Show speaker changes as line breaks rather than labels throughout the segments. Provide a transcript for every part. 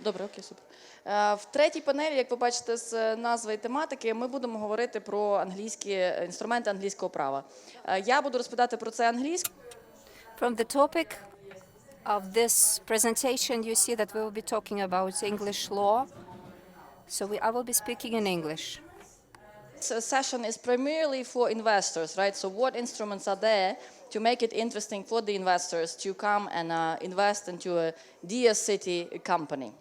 Добре, окей, супер. В третій панелі, як ви бачите з назви і тематики, ми будемо говорити про англійські інструменти англійського права. Я буду розповідати про це англійською.
From the topic of this presentation, you see that we will be talking about English law. So I will be speaking in English.
This session is primarily for investors, right? So what instruments are there to make it interesting for the investors to come and invest into a Diia City company?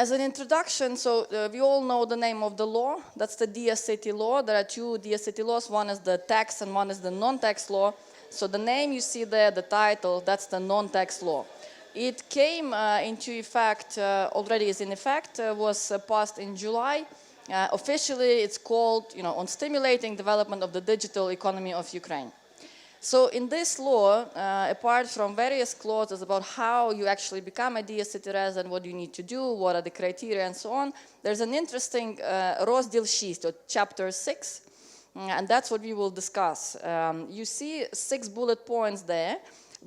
As an introduction, so we all know the name of the law. That's the Diia City law. There are two Diia City laws. One is the tax and one is the non-tax law. So the name you see there, the title, that's the non-tax law. It came into effect, already is in effect, was passed in July. Officially, it's called, on stimulating development of the digital economy of Ukraine. So in this law, apart from various clauses about how you actually become a Diia City resident, what you need to do, what are the criteria and so on, there's an interesting Rozdel.ua, or chapter 6, and that's what we will discuss. You see 6 bullet points there.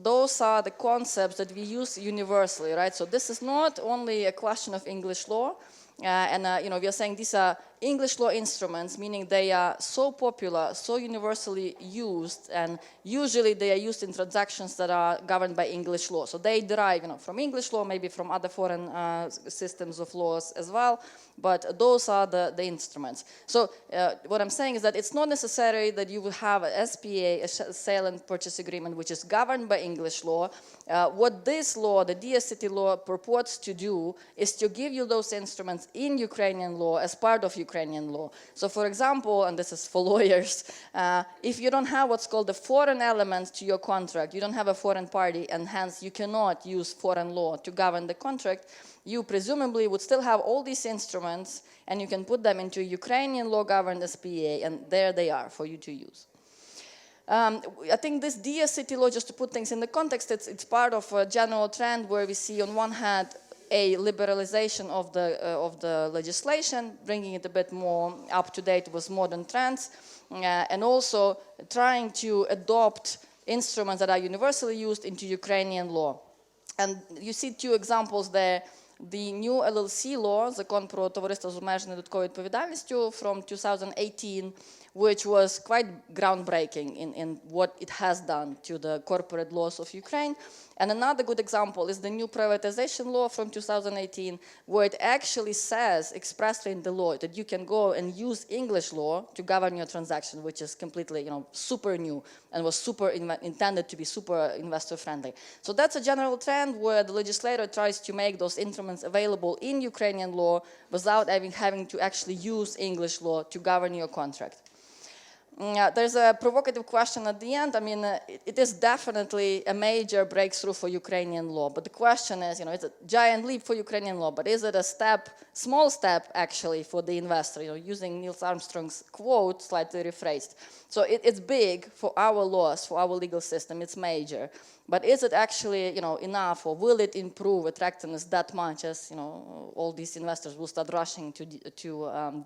Those are the concepts that we use universally, right? So this is not only a question of English law, we are saying these are English law instruments, meaning they are so popular, so universally used, and usually they are used in transactions that are governed by English law. So they derive, from English law, maybe from other foreign systems of laws as well, but those are the instruments. So what I'm saying is that it's not necessary that you will have a SPA, a sale and purchase agreement, which is governed by English law. What this law, the Diia City law, purports to do is to give you those instruments in Ukrainian law as part of Ukrainian law. So for example, and this is for lawyers, if you don't have what's called a foreign element to your contract, you don't have a foreign party, and hence you cannot use foreign law to govern the contract, you presumably would still have all these instruments, and you can put them into Ukrainian law-governed SPA, and there they are for you to use. I think this Diia City law, just to put things in the context, it's part of a general trend where we see on one hand a liberalization of the legislation, bringing it a bit more up to date with modern trends, and also trying to adopt instruments that are universally used into Ukrainian law. And you see 2 examples there. The new LLC law, Закон про товариство з обмеженою додатковою відповідальністю from 2018, which was quite groundbreaking in what it has done to the corporate laws of Ukraine. And another good example is the new privatization law from 2018, where it actually says expressly in the law that you can go and use English law to govern your transaction, which is completely, super new and was intended to be super investor friendly. So that's a general trend where the legislator tries to make those instruments available in Ukrainian law without having to actually use English law to govern your contract. There's a provocative question at the end. I mean, it is definitely a major breakthrough for Ukrainian law. But the question is, it's a giant leap for Ukrainian law, but is it a small step actually for the investor? Using Neil Armstrong's quote, slightly rephrased. So it's big for our laws, for our legal system. It's major. But is it actually, enough, or will it improve attractiveness that much as, all these investors will start rushing to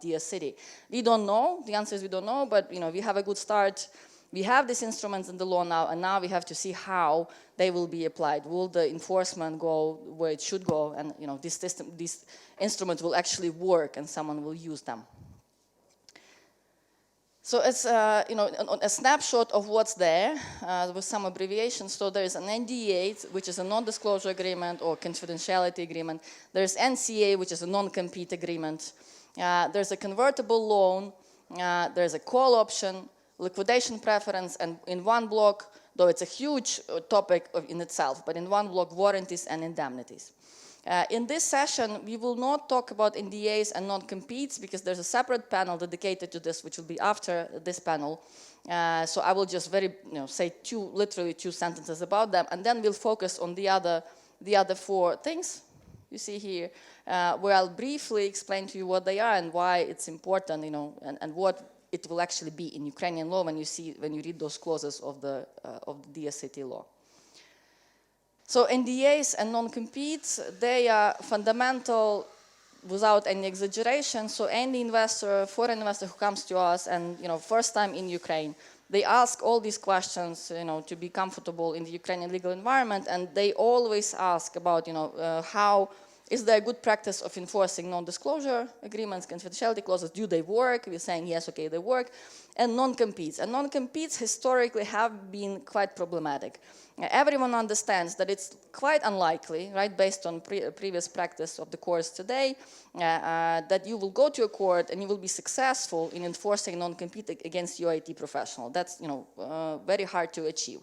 Diia City? We don't know. The answer is we don't know, but, we have a good start. We have these instruments in the law now, and now we have to see how they will be applied. Will the enforcement go where it should go, and, these instruments will actually work and someone will use them? So it's a snapshot of what's there with some abbreviations. So there is an NDA, which is a non-disclosure agreement or confidentiality agreement. There's NCA, which is a non-compete agreement. There's a convertible loan. There's a call option, liquidation preference, and in one block, though it's a huge topic in itself, but in one block, warranties and indemnities. In this session, we will not talk about NDAs and non-competes because there's a separate panel dedicated to this, which will be after this panel. So I will just say literally 2 sentences about them, and then we'll focus on the other 4 things you see here, where I'll briefly explain to you what they are and why it's important, and what it will actually be in Ukrainian law when you read those clauses of the Diia City law. So NDAs and non-competes, they are fundamental without any exaggeration. So any investor, foreign investor who comes to us and, first time in Ukraine, they ask all these questions, to be comfortable in the Ukrainian legal environment, and they always ask about, how is there a good practice of enforcing non-disclosure agreements, confidentiality clauses? Do they work? We're saying yes, okay, they work. And non-competes. And non-competes historically have been quite problematic. Everyone understands that it's quite unlikely, right, based on previous practice of the courts today, that you will go to a court and you will be successful in enforcing non-compete against your IT professional. That's, very hard to achieve.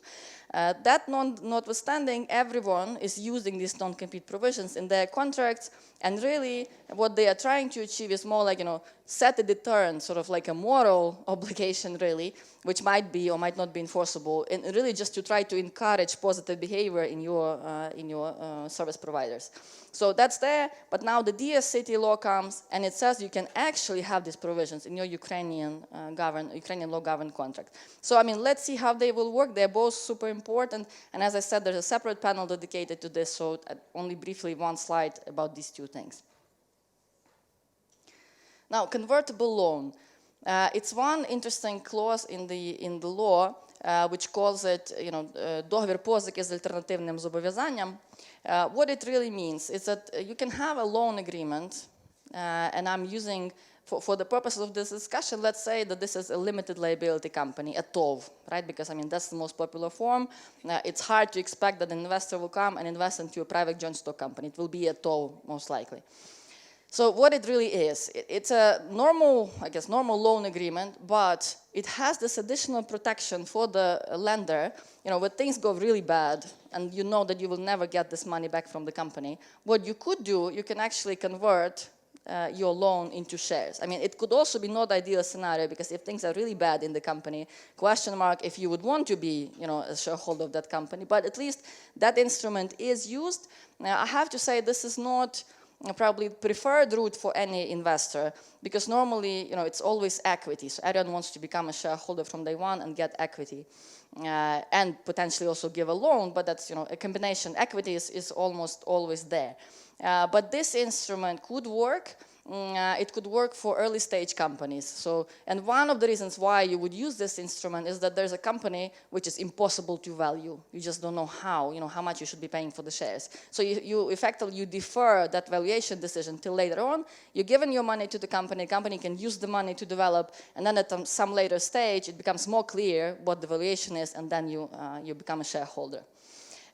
That notwithstanding, everyone is using these non-compete provisions in their contracts, and really what they are trying to achieve is more like, set a deterrent, sort of like a moral obligation, really, which might be or might not be enforceable, and really just to try to encourage positive behavior in your service providers. So that's there, but now the Diia City law comes, and it says you can actually have these provisions in your Ukrainian law-governed contract. So, let's see how they will work. They're both super important, and as I said, there's a separate panel dedicated to this, so only briefly one slide about these two things. Now, convertible loan. It's one interesting clause in the law, which calls it, договір позики з альтернативним зобов'язанням. What it really means is that you can have a loan agreement, and I'm using, for the purposes of this discussion, let's say that this is a limited liability company, a TOV, right? Because, that's the most popular form. It's hard to expect that an investor will come and invest into a private joint stock company. It will be a TOV, most likely. So what it really is, it's a normal loan agreement, but it has this additional protection for the lender. When things go really bad and you know that you will never get this money back from the company, what you could do, you can actually convert your loan into shares. It could also be not ideal scenario, because if things are really bad in the company, question mark if you would want to be, a shareholder of that company, but at least that instrument is used. Now, I have to say this is not probably preferred route for any investor, because normally, it's always equity. So everyone wants to become a shareholder from day one and get equity, and potentially also give a loan, but that's, a combination. Equity is almost always there. But this instrument could work. It could work for early stage companies. So, and one of the reasons why you would use this instrument is that there's a company which is impossible to value. You just don't know how much you should be paying for the shares. So you effectively defer that valuation decision till later on. You're giving your money to the company can use the money to develop, and then at some later stage, it becomes more clear what the valuation is, and then you become a shareholder.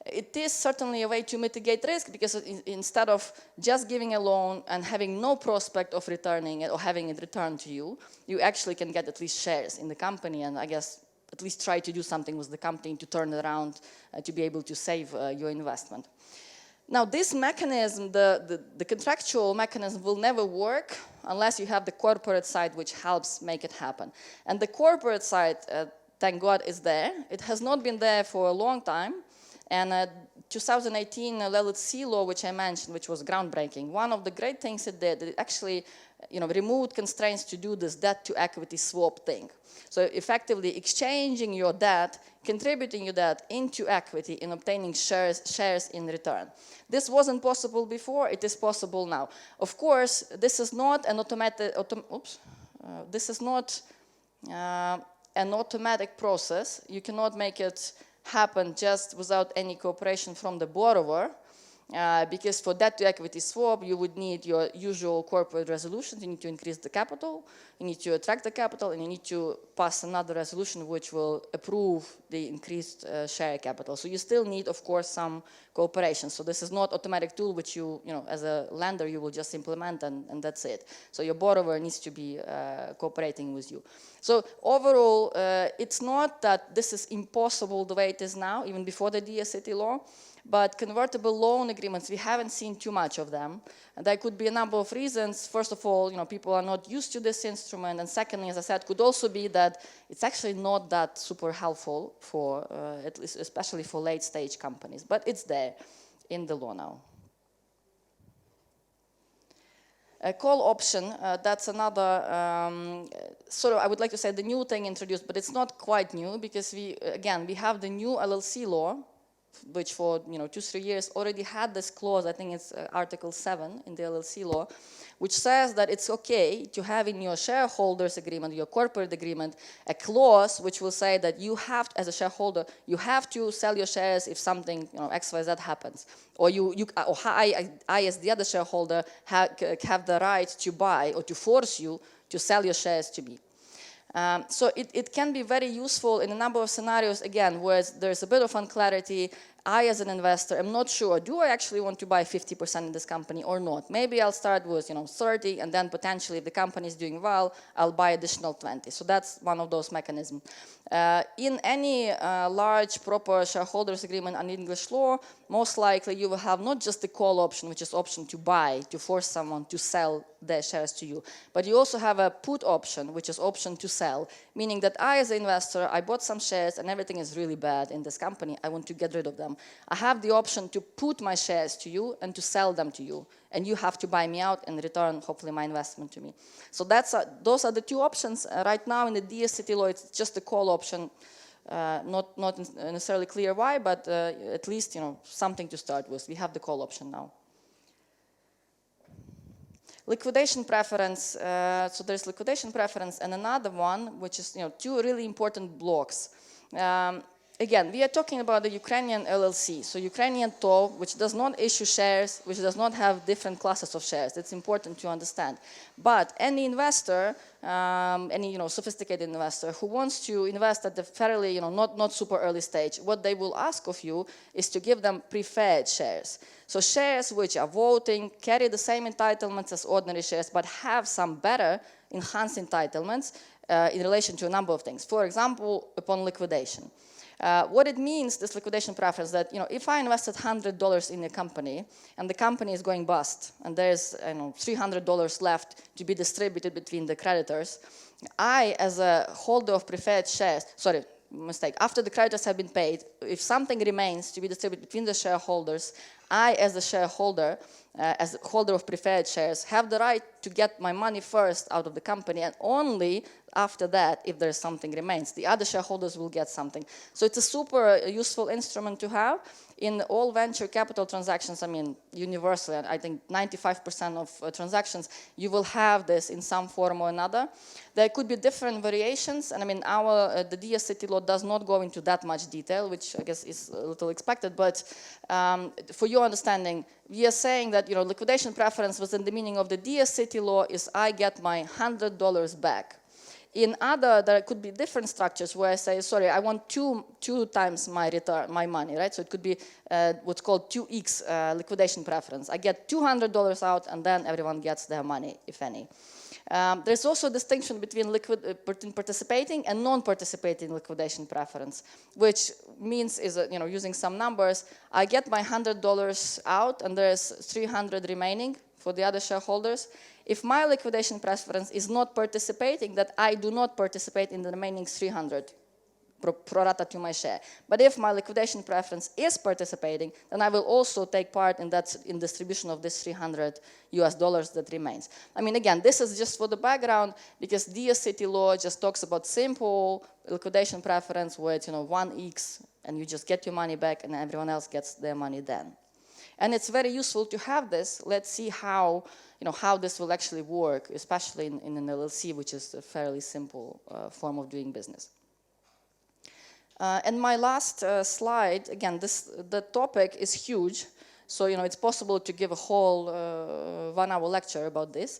It is certainly a way to mitigate risk, because instead of just giving a loan and having no prospect of returning it or having it returned to you, you actually can get at least shares in the company, and I guess at least try to do something with the company to turn it around, to be able to save your investment. Now, this mechanism, the contractual mechanism, will never work unless you have the corporate side which helps make it happen. And the corporate side, thank God, is there. It has not been there for a long time. And 2018 LLC law, which I mentioned, which was groundbreaking, one of the great things it did, it actually removed constraints to do this debt-to-equity swap thing. So effectively exchanging your debt, contributing your debt into equity and obtaining shares in return. This wasn't possible before, it is possible now. Of course, this is not an an automatic process. You cannot make it happen just without any cooperation from the borrower, because for debt-to-equity swap, you would need your usual corporate resolutions. You need to increase the capital, you need to attract the capital, and you need to pass another resolution which will approve the increased share capital. So you still need, of course, some cooperation. So this is not automatic tool which you as a lender, you will just implement and that's it. So your borrower needs to be cooperating with you. So overall, it's not that this is impossible the way it is now, even before the Diia City law. But convertible loan agreements, we haven't seen too much of them. And there could be a number of reasons. First of all, people are not used to this instrument. And secondly, as I said, could also be that it's actually not that super helpful for, at least especially for late stage companies. But it's there in the law now. A call option, that's another sort of, I would like to say, the new thing introduced, but it's not quite new, because we have the new LLC law which for 2-3 years already had this clause. I think it's Article 7 in the LLC law, which says that it's okay to have in your shareholders agreement, your corporate agreement, a clause which will say that you have, as a shareholder, you have to sell your shares if something XYZ happens, or I as the other shareholder have the right to buy or to force you to sell your shares to me. So it can be very useful in a number of scenarios, again, where there's a bit of unclarity. I, as an investor, am not sure, do I actually want to buy 50% in this company or not? Maybe I'll start with 30, and then potentially if the company is doing well, I'll buy additional 20. So that's one of those mechanisms. In any large, proper shareholders agreement under English law, most likely you will have not just the call option, which is option to buy, to force someone to sell their shares to you, but you also have a put option, which is option to sell, meaning that I, as an investor, I bought some shares and everything is really bad in this company. I want to get rid of them. I have the option to put my shares to you and to sell them to you, and you have to buy me out and return, hopefully, my investment to me. So those are the two options. Right now in the Diia City law, it's just the call option. Not necessarily clear why, but at least something to start with. We have the call option now. Liquidation preference. So there's liquidation preference and another one, which is two really important blocks. Again, we are talking about the Ukrainian LLC, so Ukrainian TOV, which does not issue shares, which does not have different classes of shares. It's important to understand. But any investor, any sophisticated investor who wants to invest at the fairly not super early stage, what they will ask of you is to give them preferred shares. So shares which are voting, carry the same entitlements as ordinary shares, but have some better enhanced entitlements in relation to a number of things. For example, upon liquidation. What it means, this liquidation preference, that if I invested $100 in a company and the company is going bust and there's $300 left to be distributed between the creditors, I, as a holder of preferred shares, after the creditors have been paid, if something remains to be distributed between the shareholders, I, as a shareholder, as a holder of preferred shares, have the right to get my money first out of the company, and only after that, if there's something remains, the other shareholders will get something. So it's a super useful instrument to have. In all venture capital transactions, universally, I think 95% of transactions, you will have this in some form or another. There could be different variations, and the Diia City law does not go into that much detail, which I guess is a little expected, but for your understanding, we are saying that liquidation preference within the meaning of the Diia City law is I get my $100 back. In other, there could be different structures where I say, sorry, I want two times my return, my money, right? So it could be what's called 2x liquidation preference. I get $200 out, and then everyone gets their money, if any. There's also a distinction between participating and non-participating liquidation preference, which means using some numbers, I get my $100 out, and there's $300 remaining for the other shareholders. If my liquidation preference is not participating, that I do not participate in the remaining 300 pro rata to my share. But if my liquidation preference is participating, then I will also take part in distribution of this $300 that remains. Again, this is just for the background, because Diia City law just talks about simple liquidation preference where it's 1x, and you just get your money back, and everyone else gets their money then. And it's very useful to have this. Let's see how this will actually work, especially in an LLC, which is a fairly simple form of doing business. And my last slide, again, the topic is huge, so it's possible to give a whole 1-hour lecture about this.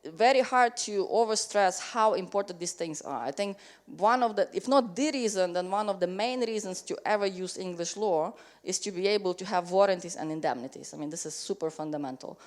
Very hard to overstress how important these things are. I think one of the, if not the reason, then one of the main reasons to ever use English law is to be able to have warranties and indemnities. This is super fundamental.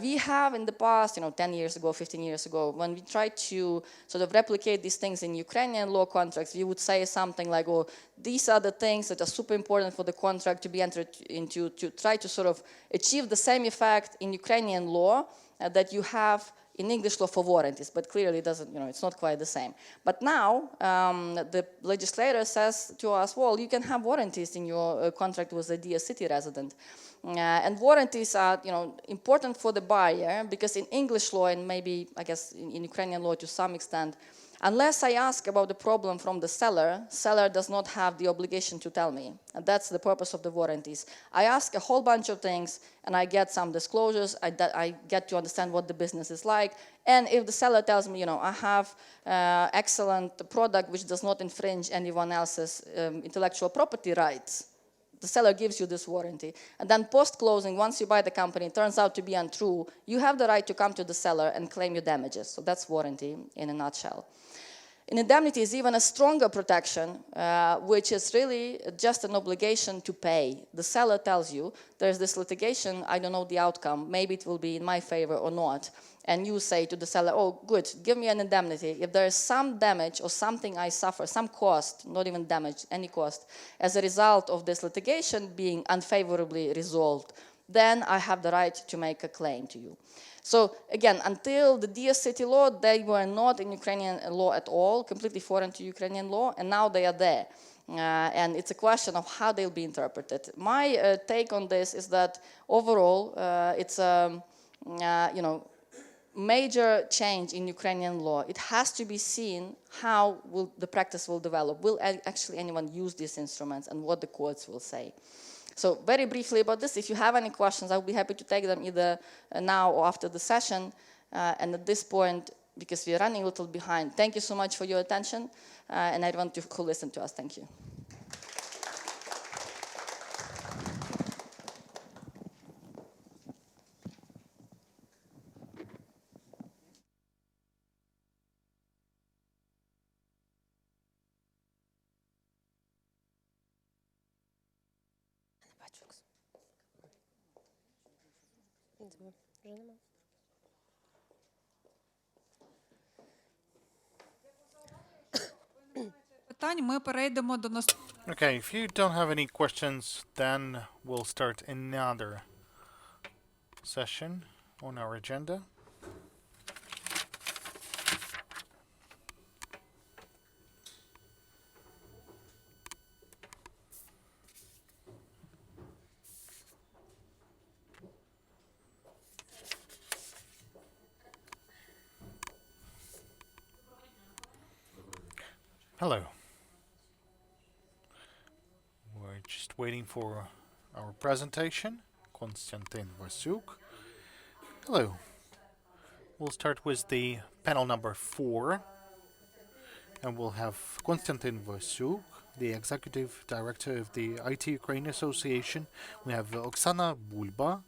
We have in the past, 10 years ago, 15 years ago, when we tried to sort of replicate these things in Ukrainian law contracts, we would say something like, oh, these are the things that are super important for the contract to be entered into, to try to sort of achieve the same effect in Ukrainian law that you have in English law for warranties, but clearly it doesn't, it's not quite the same. But now the legislator says to us, well, you can have warranties in your contract with a Diia City resident. And warranties are, important for the buyer, because in English law, and maybe, I guess, in Ukrainian law to some extent, Unless I ask about the problem from the seller does not have the obligation to tell me. And that's the purpose of the warranties. I ask a whole bunch of things and I get some disclosures. I get to understand what the business is like. And if the seller tells me, I have excellent product which does not infringe anyone else's intellectual property rights, the seller gives you this warranty. And then post-closing, once you buy the company, it turns out to be untrue, you have the right to come to the seller and claim your damages. So that's warranty in a nutshell. In indemnity is even a stronger protection, which is really just an obligation to pay. The seller tells you, there's this litigation, I don't know the outcome, maybe it will be in my favor or not. And you say to the seller, oh, good, give me an indemnity. If there is some damage or something I suffer, some cost, not even damage, any cost, as a result of this litigation being unfavorably resolved, then I have the right to make a claim to you. So again, until the Diia City law, they were not in Ukrainian law at all, completely foreign to Ukrainian law, and now they are there. And it's a question of how they'll be interpreted. My take on this is that overall, it's a major change in Ukrainian law. It has to be seen how the practice will develop. Will actually anyone use these instruments and what the courts will say? So very briefly about this, if you have any questions, I'll be happy to take them either now or after the session. And at this point, because we're running a little behind, thank you so much for your attention. And I want you to listen to us. Thank you.
Okay, if you don't have any questions, then we'll start another session on our agenda. Hello. We're just waiting for our presentation. Konstantin Vasyuk. Hello. We'll start with the panel number 4, and we'll have Konstantin Vasyuk, the Executive Director of the IT Ukraine Association. We have Oksana Bulba,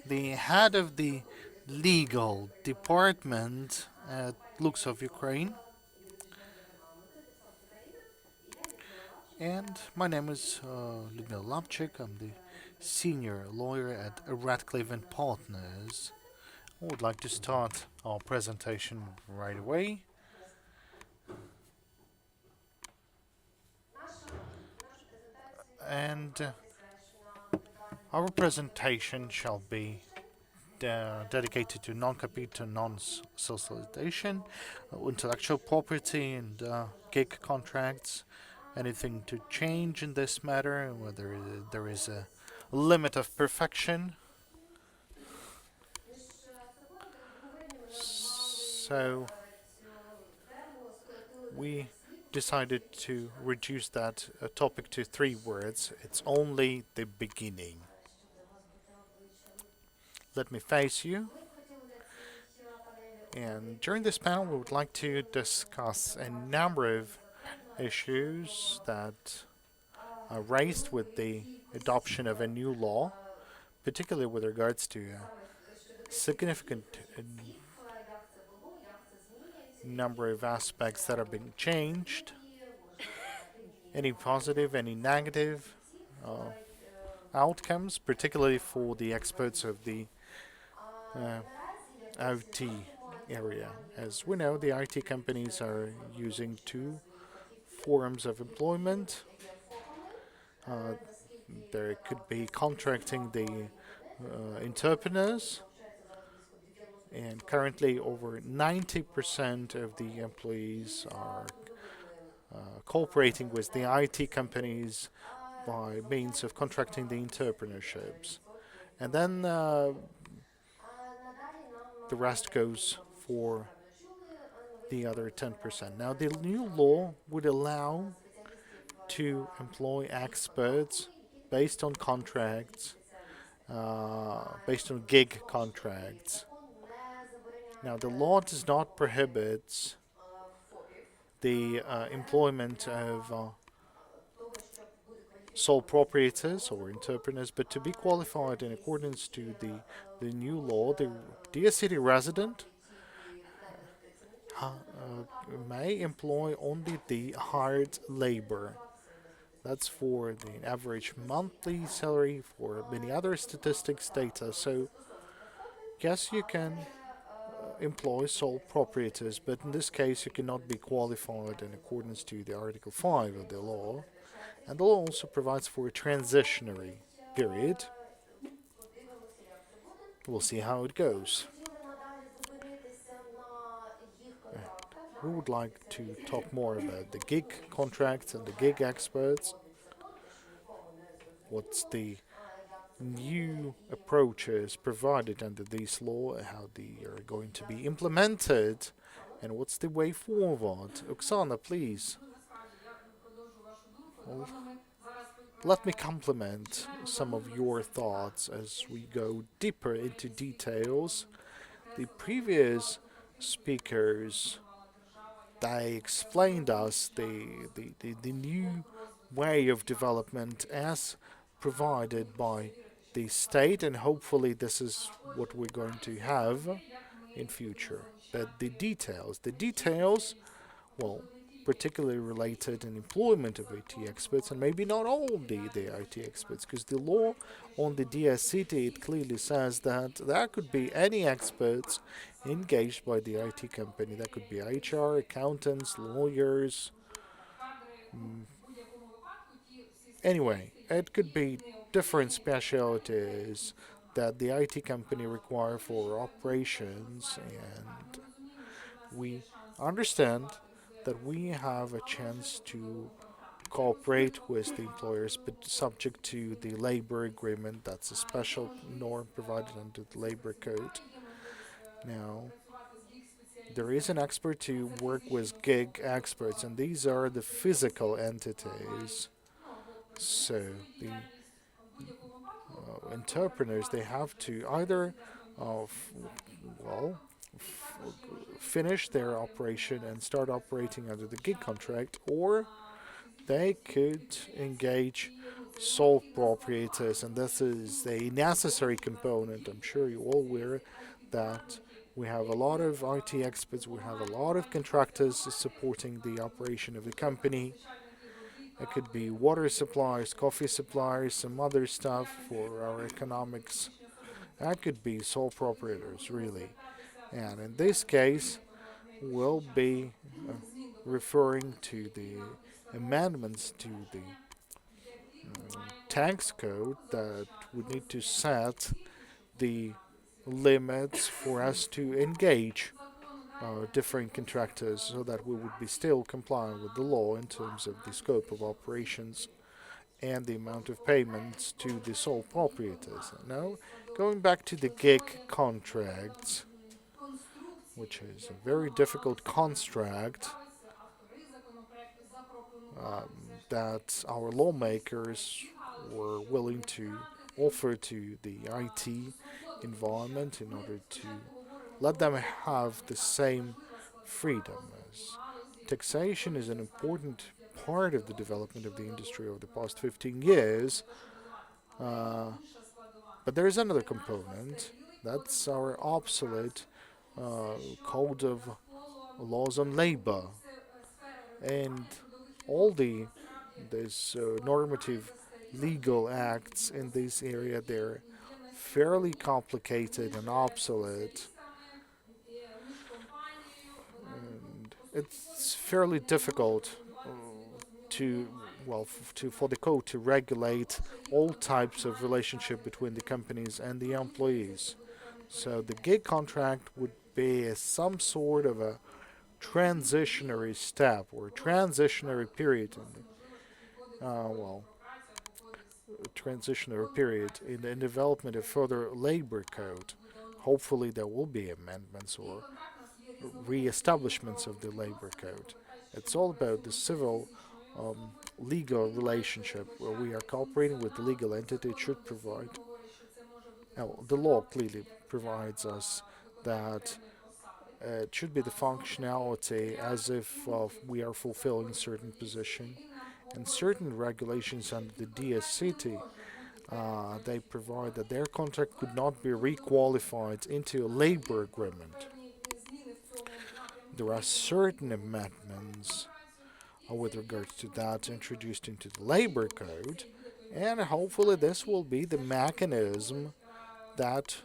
the head of the legal department at Lux of Ukraine. And my name is Lyudmila Lapchik. I'm the senior lawyer at Radcliffe and Partners. I would like to start our presentation right away. And our presentation shall be dedicated to non-compete and non-solicitation, intellectual property and gig contracts, anything to change in this matter, whether there is a limit of perfection. So we decided to reduce that topic to 3 words. It's only the beginning. Let me face you. And during this panel, we would like to discuss a number of issues that are raised with the adoption of a new law, particularly with regards to a significant number of aspects that are being changed, any positive, any negative outcomes, particularly for the experts of the IT area. As we know, the IT companies are using 2 forms of employment. There could be contracting the entrepreneurs, and currently over 90% of the employees are cooperating with the IT companies by means of contracting the entrepreneurships. And then the rest goes for the other 10%. Now, the new law would allow to employ experts based on contracts, based on gig contracts. Now, the law does not prohibit the employment of sole proprietors or entrepreneurs, but to be qualified in accordance to the new law, the Diia City resident may employ only the hired labor. That's for the average monthly salary, for many other statistics data. So, yes, you can employ sole proprietors, but in this case, you cannot be qualified in accordance to the Article 5 of the law. And the law also provides for a transitionary period. We'll see how it goes. We would like to talk more about the gig contracts and the gig experts. What's the new approaches provided under this law, how they are going to be implemented, and what's the way forward? Oksana, please. Well, let me complement some of your thoughts as we go deeper into details. The previous speakers, they explained us the new way of development as provided by the state, and hopefully this is what we're going to have in future. But the details, well, particularly related in employment of IT experts, and maybe not all the IT experts, because the law on the Diia City, it clearly says that there could be any experts engaged by the IT company. That could be HR, accountants, lawyers. Anyway, it could be different specialties that the IT company require for operations, and we understand that we have a chance to cooperate with the employers, but subject to the labor agreement. That's a special norm provided under the labor code. Now, there is an expert to work with gig experts, and these are the physical entities. So the entrepreneurs, they have to either well, finish their operation and start operating under the gig contract, or they could engage sole proprietors, and this is a necessary component. I'm sure you're all aware that we have a lot of IT experts, we have a lot of contractors supporting the operation of the company. It could be water suppliers, coffee suppliers, some other stuff for our economics. That could be sole proprietors, really. And in this case, we'll be referring to the amendments to the tax code that would need to set the limits for us to engage different contractors so that we would be still complying with the law in terms of the scope of operations and the amount of payments to the sole proprietors. Now, going back to the gig contracts, which is a very difficult construct that our lawmakers were willing to offer to the IT environment in order to let them have the same freedom. As taxation is an important part of the development of the industry over the past 15 years, but there is another component. That's our obsolete code of laws on labor, and all these normative legal acts in this area. They're fairly complicated and obsolete, and it's fairly difficult to for the code to regulate all types of relationship between the companies and the employees. So the gig contract would be some sort of a transitionary step or transitionary period in transitionary period in the development of further labor code. Hopefully there will be amendments or re-establishments of the labor code. It's all about the civil legal relationship where we are cooperating with the legal entity. It should provide. The law clearly provides us that it should be the functionality as if we are fulfilling certain position, and certain regulations under the Diia City. They provide that their contract could not be requalified into a labor agreement. There are certain amendments with regards to that introduced into the labor code, and hopefully this will be the mechanism that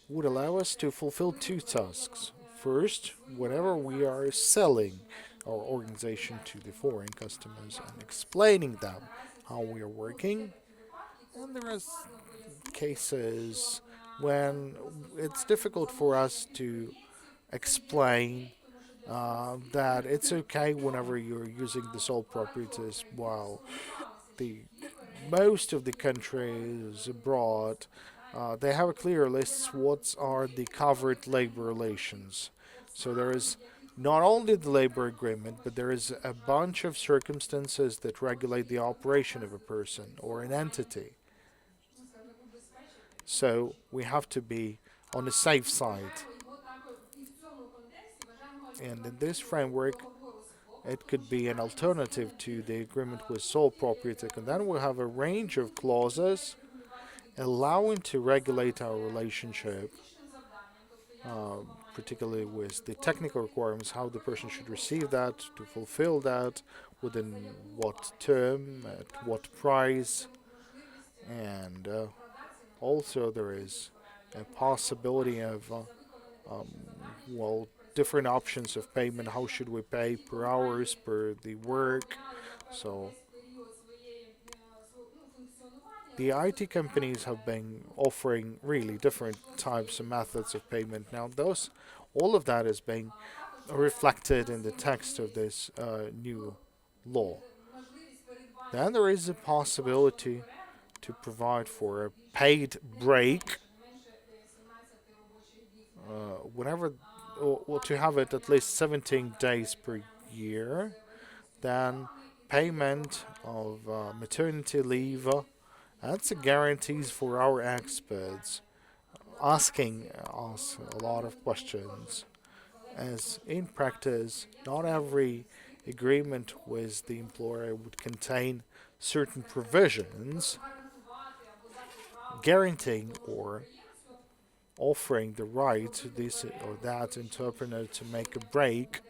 would allow us to fulfill two tasks. First, whenever we are selling our organization to the foreign customers and explaining them how we are working, and there are cases when it's difficult for us to explain that it's okay whenever you're using the sole proprietors while the most of the countries abroad they have a clear list what are the covered labor relations. So there is not only the labor agreement, but there is a bunch of circumstances that regulate the operation of a person or an entity. So we have to be on the safe side. And in this framework, it could be an alternative to the agreement with sole proprietor. And then we'll have a range of clauses allowing to regulate our relationship, particularly with the technical requirements, how the person should receive that, to fulfill that, within what term, at what price, and also there is a possibility of well, different options of payment. How should we pay per hours, per the work? So the IT companies have been offering really different types of methods of payment. Now, all of that is being reflected in the text of this new law. Then there is a possibility to provide for a paid break whenever, or to have it at least 17 days per year. Then payment of maternity leave. That's a guarantees for our experts, asking us a lot of questions. As in practice, not every agreement with the employer would contain certain provisions guaranteeing or offering the right to this or that entrepreneur to make a break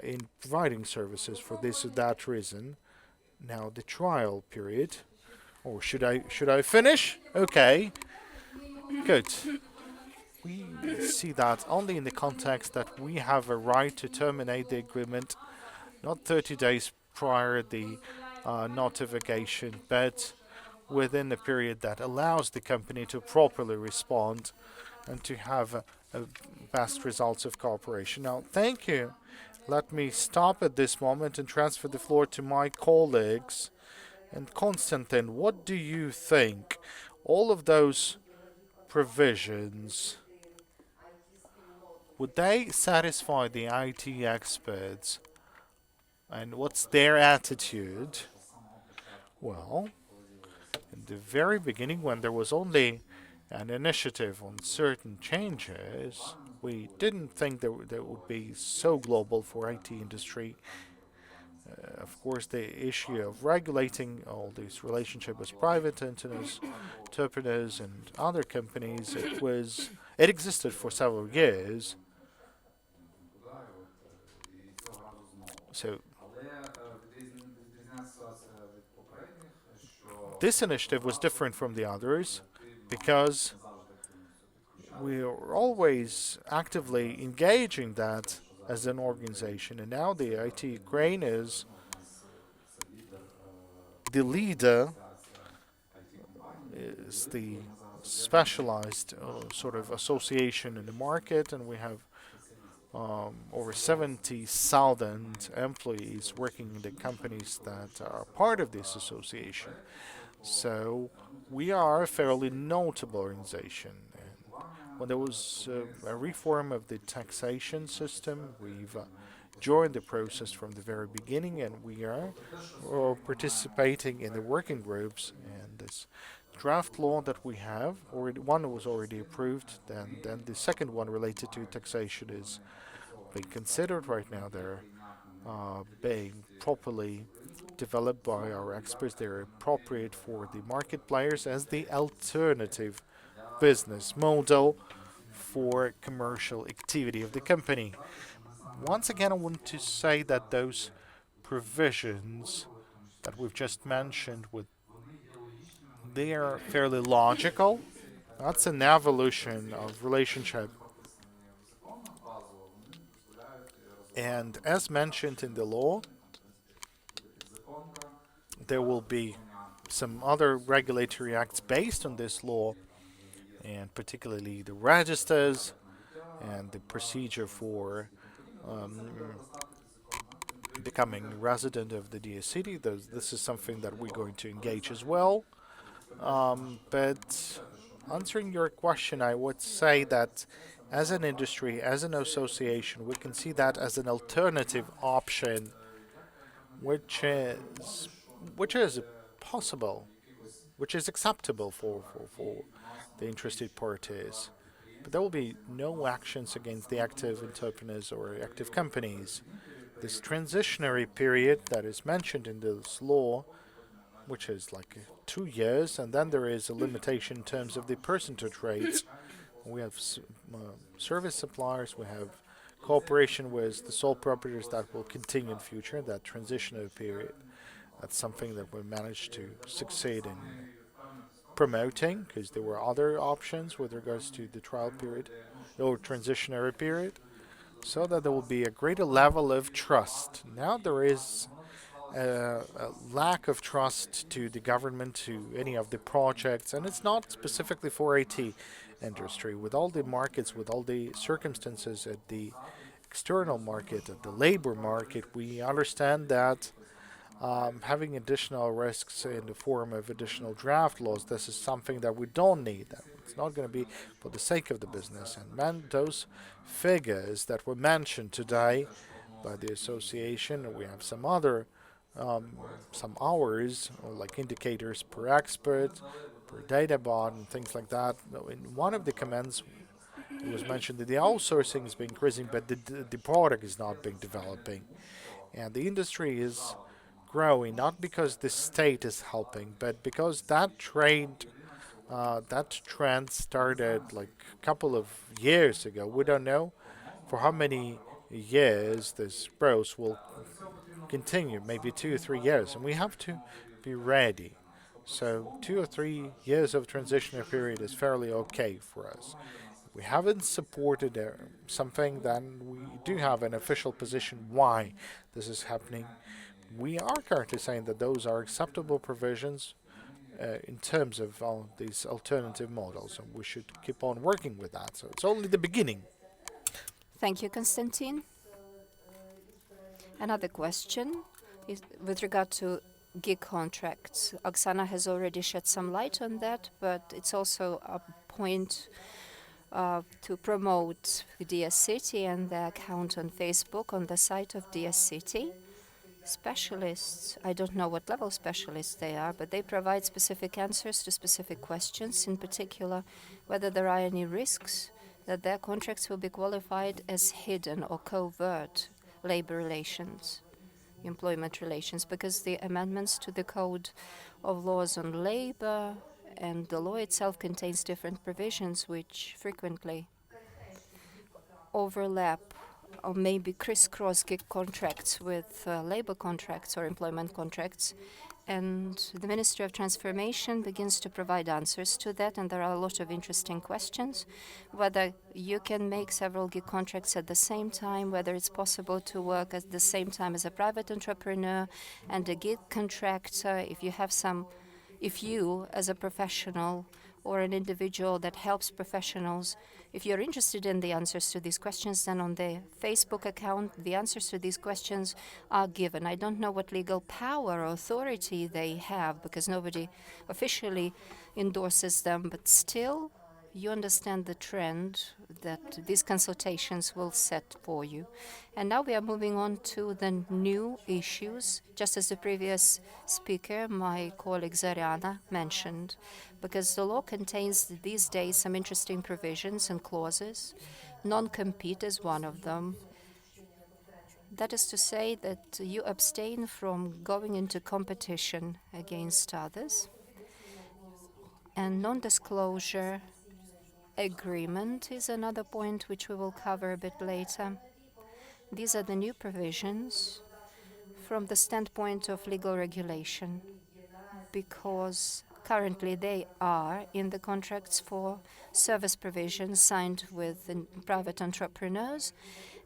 in providing services for this or that reason. Now the trial period. Or should I finish? Okay, good. We see that only in the context that we have a right to terminate the agreement not 30 days prior the notification, but within the period that allows the company to properly respond and to have best results of cooperation. Now, thank you. Let me stop at this moment and transfer the floor to my colleagues. And Konstantin, what do you think? All of those provisions, would they satisfy the IT experts? And what's their attitude? Well, in the very beginning, when there was only an initiative on certain changes, we didn't think that would be so global for IT industry. Of course, the issue of regulating all these relationships with private entrepreneurs and other companies, it existed for several years. So this initiative was different from the others because we are always actively engaging that as an organization, and now the IT Ukraine is the leader, is the specialized sort of association in the market, and we have over 70,000 employees working in the companies that are part of this association. So we are a fairly notable organization. And when there was a reform of the taxation system. We've joined the process from the very beginning, and we are participating in the working groups. And this draft law that we have, already one was already approved, then the second one related to taxation is being considered right now. They're being properly developed by our experts. They're appropriate for the market players as the alternative business model for commercial activity of the company. Once again, I want to say that those provisions that we've just mentioned, they are fairly logical. That's an evolution of relationship. And as mentioned in the law, there will be some other regulatory acts based on this law, and particularly the registers and the procedure for um, becoming resident of the Diia City. This is something that we're going to engage as well. But answering your question, I would say that as an industry, as an association, we can see that as an alternative option, which is which is possible, which is acceptable for the interested parties. But there will be no actions against the active entrepreneurs or active companies. This transitionary period that is mentioned in this law, which is like 2 years, and then there is a limitation in terms of the percentage rates. We have service suppliers, we have cooperation with the sole proprietors that will continue in future, that transitional period. That's something that we managed to succeed in promoting, because there were other options with regards to the trial period or transitionary period, so that there will be a greater level of trust. Now there is a lack of trust to the government, to any of the projects, and it's not specifically for IT industry. With all the markets, with all the circumstances at the external market, at the labor market, we understand that having additional risks in the form of additional draft laws, this is something that we don't need. It's not going to be for the sake of the business. And those figures that were mentioned today by the association, we have some other some hours, or like indicators per expert, per data bot, and things like that. In one of the comments, it was mentioned that the outsourcing is being increasing, but the product is not being developing. And the industry is growing, not because the state is helping, but because that trend started like a couple of years ago. We don't know for how many years this growth will continue, maybe 2 or 3 years, and we have to be ready. So 2 or 3 years of transitional period is fairly okay for us. We haven't supported something, then we do have an official position why this is happening. We are currently saying that those are acceptable provisions in terms of these alternative models, and we should keep on working with that. So it's only the beginning.
Thank you, Konstantin. Another question is with regard to gig contracts. Oksana has already shed some light on that, but it's also a point to promote Diia City and the account on Facebook on the site of Diia City. Specialists, I don't know what level specialists they are, but they provide specific answers to specific questions, in particular whether there are any risks that their contracts will be qualified as hidden or covert labor relations, employment relations, because the amendments to the Code of Laws on Labor and the law itself contains different provisions which frequently overlap or maybe crisscross gig contracts with labor contracts or employment contracts. And the Ministry of Transformation begins to provide answers to that, and there are a lot of interesting questions. Whether you can make several gig contracts at the same time, whether it's possible to work at the same time as a private entrepreneur and a gig contractor, if you, as a professional or an individual that helps professionals, if you're interested in the answers to these questions, then on the Facebook account, the answers to these questions are given. I don't know what legal power or authority they have because nobody officially endorses them, but still, you understand the trend that these consultations will set for you. And now we are moving on to the new issues, just as the previous speaker, my colleague Zariana, mentioned, because the law contains these days some interesting provisions and clauses. Non-compete is one of them. That is to say that you abstain from going into competition against others. And non-disclosure agreement is another point which we will cover a bit later. These are the new provisions from the standpoint of legal regulation, because currently they are in the contracts for service provision signed with private entrepreneurs,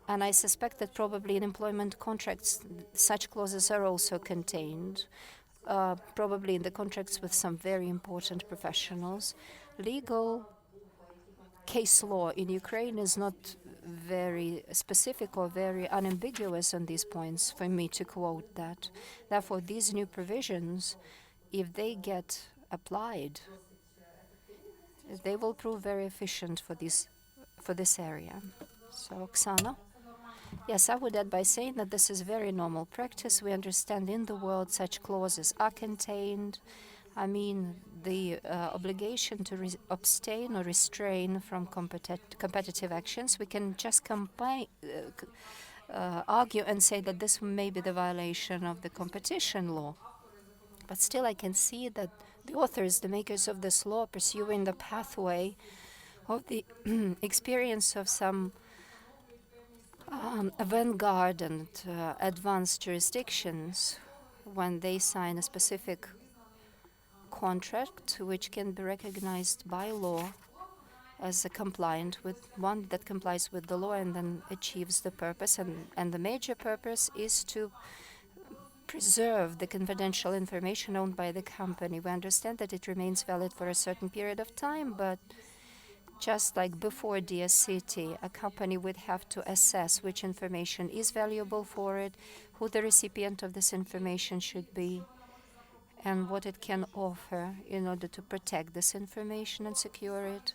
and I suspect that probably in employment contracts such clauses are also contained, probably in the contracts with some very important professionals. Legal case law in Ukraine is not very specific or very unambiguous on these points for me to quote that. Therefore, these new provisions, if they get applied, they will prove very efficient for this area. So, Oksana? Yes, I would add by saying that this is very normal practice. We understand in the world such clauses are contained. I mean, the obligation to abstain or restrain from competitive actions, we can just argue and say that this may be the violation of the competition law. But still, I can see that the authors, the makers of this law, pursuing the pathway of the experience of some avant-garde and advanced jurisdictions when they sign a specific contract which can be recognized by law as a compliant with one that complies with the law and then achieves the purpose. And the major purpose is to preserve the confidential information owned by the company. We understand that it remains valid for a certain period of time, but just like before Diia City, a company would have to assess which information is valuable for it, who the recipient of this information should be, and what it can offer in order to protect this information and secure it.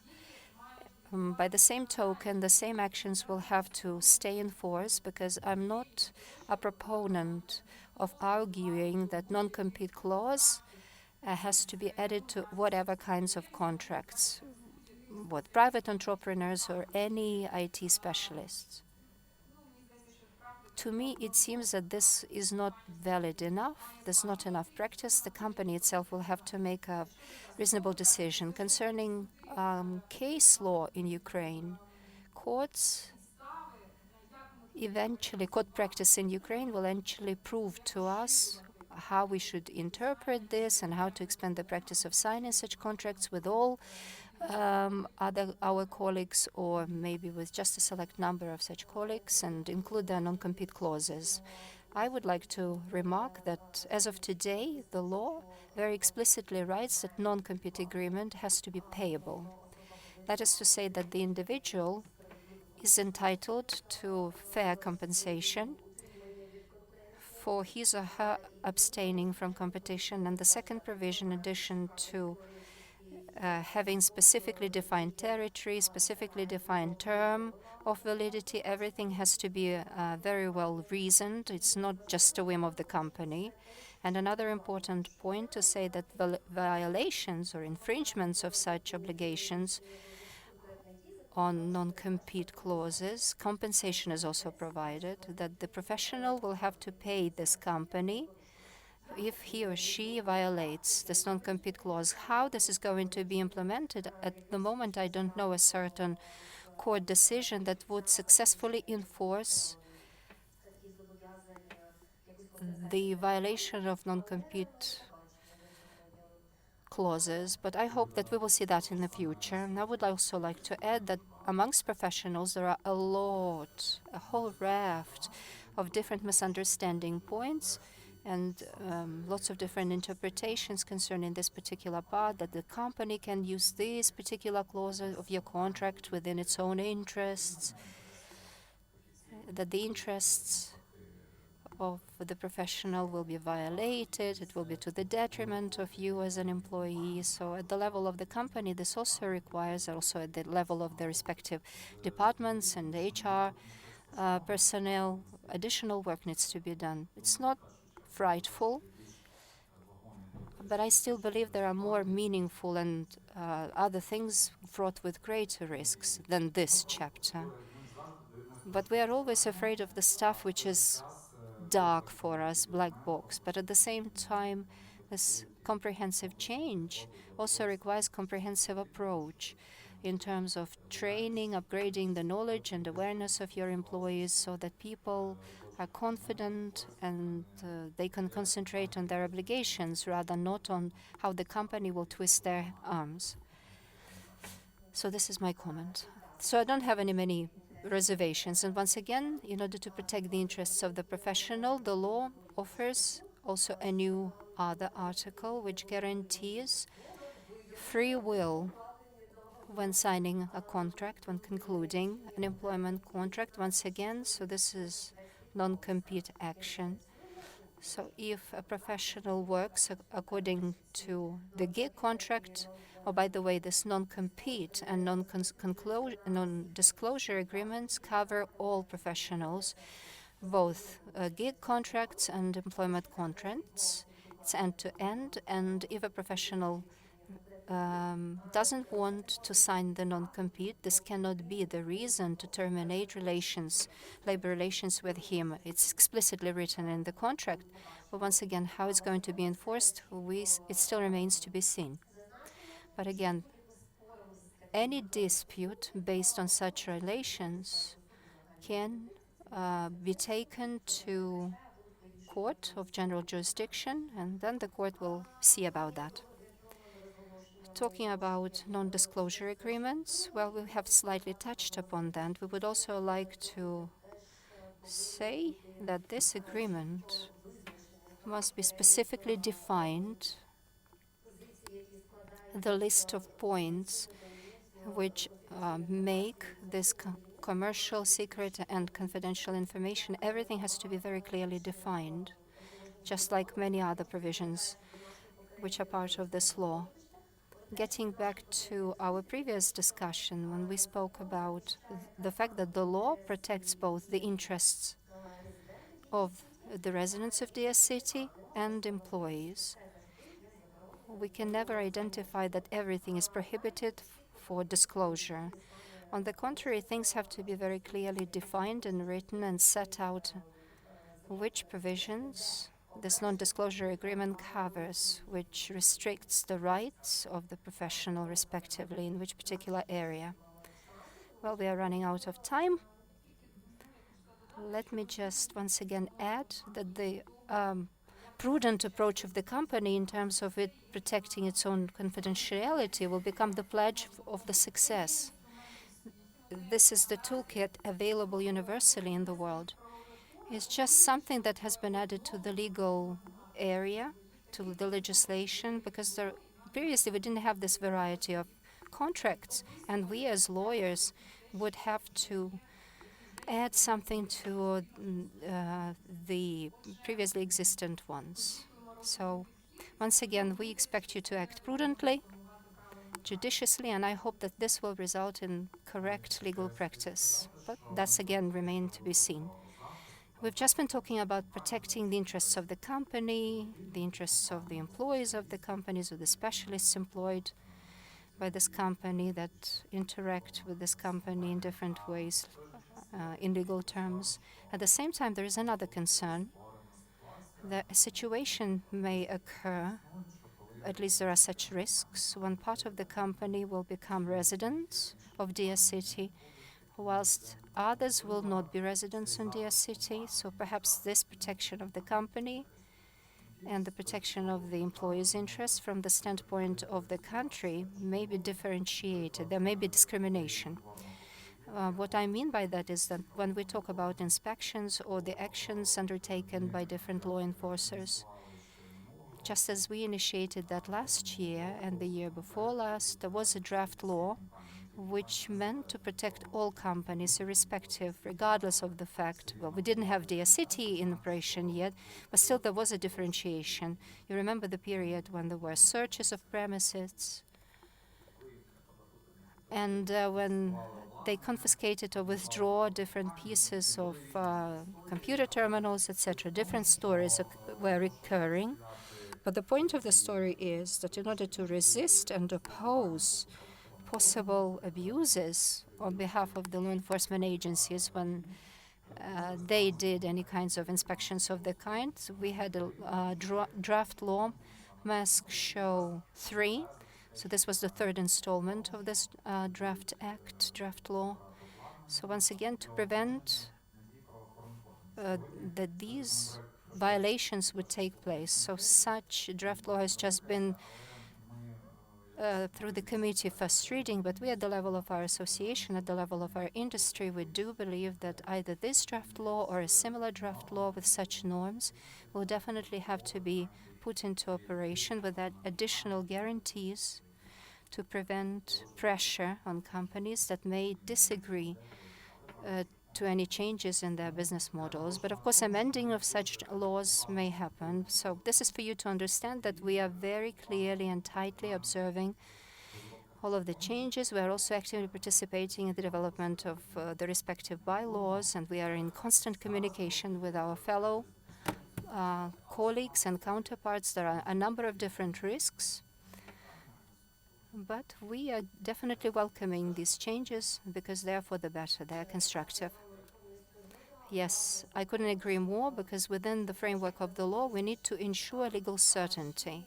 By the same token, the same actions will have to stay in force, because I'm not a proponent of arguing that non-compete clause has to be added to whatever kinds of contracts with private entrepreneurs or any IT specialists. To me, it seems that this is not valid enough. There's not enough practice. The company itself will have to make a reasonable decision. Concerning case law in Ukraine, court practice in Ukraine will eventually prove to us how we should interpret this and how to expand the practice of signing such contracts with all our colleagues, or maybe with just a select number of such colleagues, and include their non-compete clauses. I would like to remark that as of today, the law very explicitly writes that non-compete agreement has to be payable. That is to say that the individual is entitled to fair compensation for his or her abstaining from competition. And the second provision, in addition to having specifically defined territory, specifically defined term of validity, everything has to be very well reasoned. It's not just a whim of the company. And another important point to say that violations or infringements of such obligations on non-compete clauses, compensation is also provided, that the professional will have to pay this company if he or she violates this non-compete clause. How this is going to be implemented, at the moment I don't know a certain court decision that would successfully enforce the violation of non-compete clauses, but I hope that we will see that in the future. And I would also like to add that amongst professionals there are a whole raft of different misunderstanding points and lots of different interpretations concerning this particular part, that the company can use these particular clauses of your contract within its own interests, that the interests of the professional will be violated. It will be to the detriment of you as an employee. So at the level of the company, this also requires, also at the level of the respective departments and HR personnel, additional work needs to be done. It's not frightful, but I still believe there are more meaningful and other things fraught with greater risks than this chapter. But we are always afraid of the stuff which is dark for us, black box. But at the same time, this comprehensive change also requires comprehensive approach in terms of training, upgrading the knowledge and awareness of your employees so that people are confident and they can concentrate on their obligations rather not on how the company will twist their arms. So this is my comment. So I don't have many reservations. And once again, in order to protect the interests of the professional, the law offers also a new other article which guarantees free will when signing a contract, when concluding an employment contract. Once again, so this is non-compete action. So if a professional works according to the gig contract, by the way, this non-compete and non-disclosure agreements cover all professionals, both gig contracts and employment contracts. It's end-to-end, and if a professional doesn't want to sign the non-compete, this cannot be the reason to terminate labor relations with him. It's explicitly written in the contract. But once again, how it's going to be enforced, it still remains to be seen. But again, any dispute based on such relations can be taken to court of general jurisdiction, and then the court will see about that. Talking about non-disclosure agreements, well, we have slightly touched upon that. We would also like to say that this agreement must be specifically defined, the list of points which make this commercial, secret, and confidential information. Everything has to be very clearly defined, just like many other provisions which are part of this law. Getting back to our previous discussion when we spoke about the fact that the law protects both the interests of the residents of Diia City and employees, we can never identify that everything is prohibited for disclosure. On the contrary, things have to be very clearly defined and written and set out which provisions this non-disclosure agreement covers, which restricts the rights of the professional respectively in which particular area. Well, we are running out of time. Let me just once again add that the prudent approach of the company in terms of it protecting its own confidentiality will become the pledge of the success. This is the toolkit available universally in the world. It's just something that has been added to the legal area, to the legislation, because previously we didn't have this variety of contracts, and we as lawyers would have to add something to the previously existent ones. So once again, we expect you to act prudently, judiciously, and I hope that this will result in correct legal practice. But that's again remain to be seen. We've just been talking about protecting the interests of the company, the interests of the employees of the companies, or the specialists employed by this company that interact with this company in different ways in legal terms. At the same time, there is another concern that a situation may occur, at least there are such risks, when part of the company will become residents of Diia City, whilst others will not be residents in Diia City. So perhaps this protection of the company and the protection of the employees' interests from the standpoint of the country may be differentiated. There may be discrimination. What I mean by that is that when we talk about inspections or the actions undertaken by different law enforcers, just as we initiated that last year and the year before last, there was a draft law which meant to protect all companies, irrespective, regardless of the fact. Well, we didn't have Diia City in operation yet, but still there was a differentiation. You remember the period when there were searches of premises, and when they confiscated or withdraw different pieces of computer terminals, etc. Different stories were recurring. But the point of the story is that in order to resist and oppose possible abuses on behalf of the law enforcement agencies when they did any kinds of inspections of the kind, we had a draft law, Mask Show 3. So this was the third installment of this draft law. So once again, to prevent that these violations would take place. So such draft law has just been through the committee first reading, but we at the level of our association, at the level of our industry, we do believe that either this draft law or a similar draft law with such norms will definitely have to be put into operation with that additional guarantees to prevent pressure on companies that may disagree to any changes in their business models. But of course, amending of such laws may happen. So this is for you to understand that we are very clearly and tightly observing all of the changes. We are also actively participating in the development of the respective bylaws, and we are in constant communication with our fellow colleagues and counterparts. There are a number of different risks, but we are definitely welcoming these changes because they are for the better, they are constructive. Yes, I couldn't agree more, because within the framework of the law, we need to ensure legal certainty,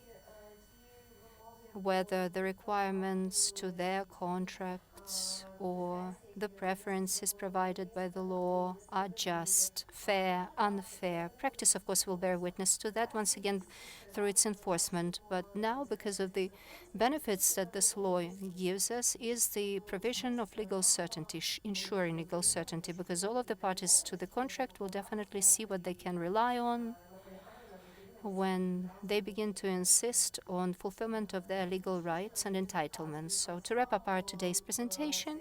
whether the requirements to their contracts or the preferences provided by the law are just, fair, unfair. Practice, of course, will bear witness to that once again through its enforcement. But now, because of the benefits that this law gives us, is the provision of legal certainty, ensuring legal certainty, because all of the parties to the contract will definitely see what they can rely on when they begin to insist on fulfillment of their legal rights and entitlements. So to wrap up our today's presentation,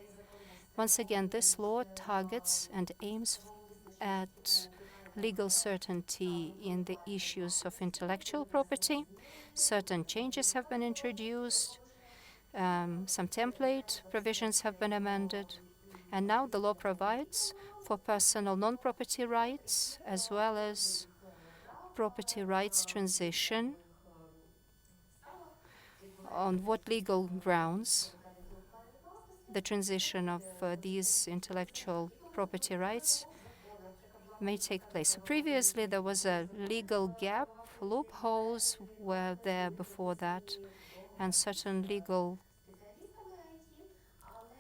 once again, this law targets and aims at legal certainty in the issues of intellectual property. Certain changes have been introduced, some template provisions have been amended, and now the law provides for personal non-property rights as well as property rights transition. On what legal grounds the transition of these intellectual property rights may take place. So previously there was a legal gap, loopholes were there before that, and certain legal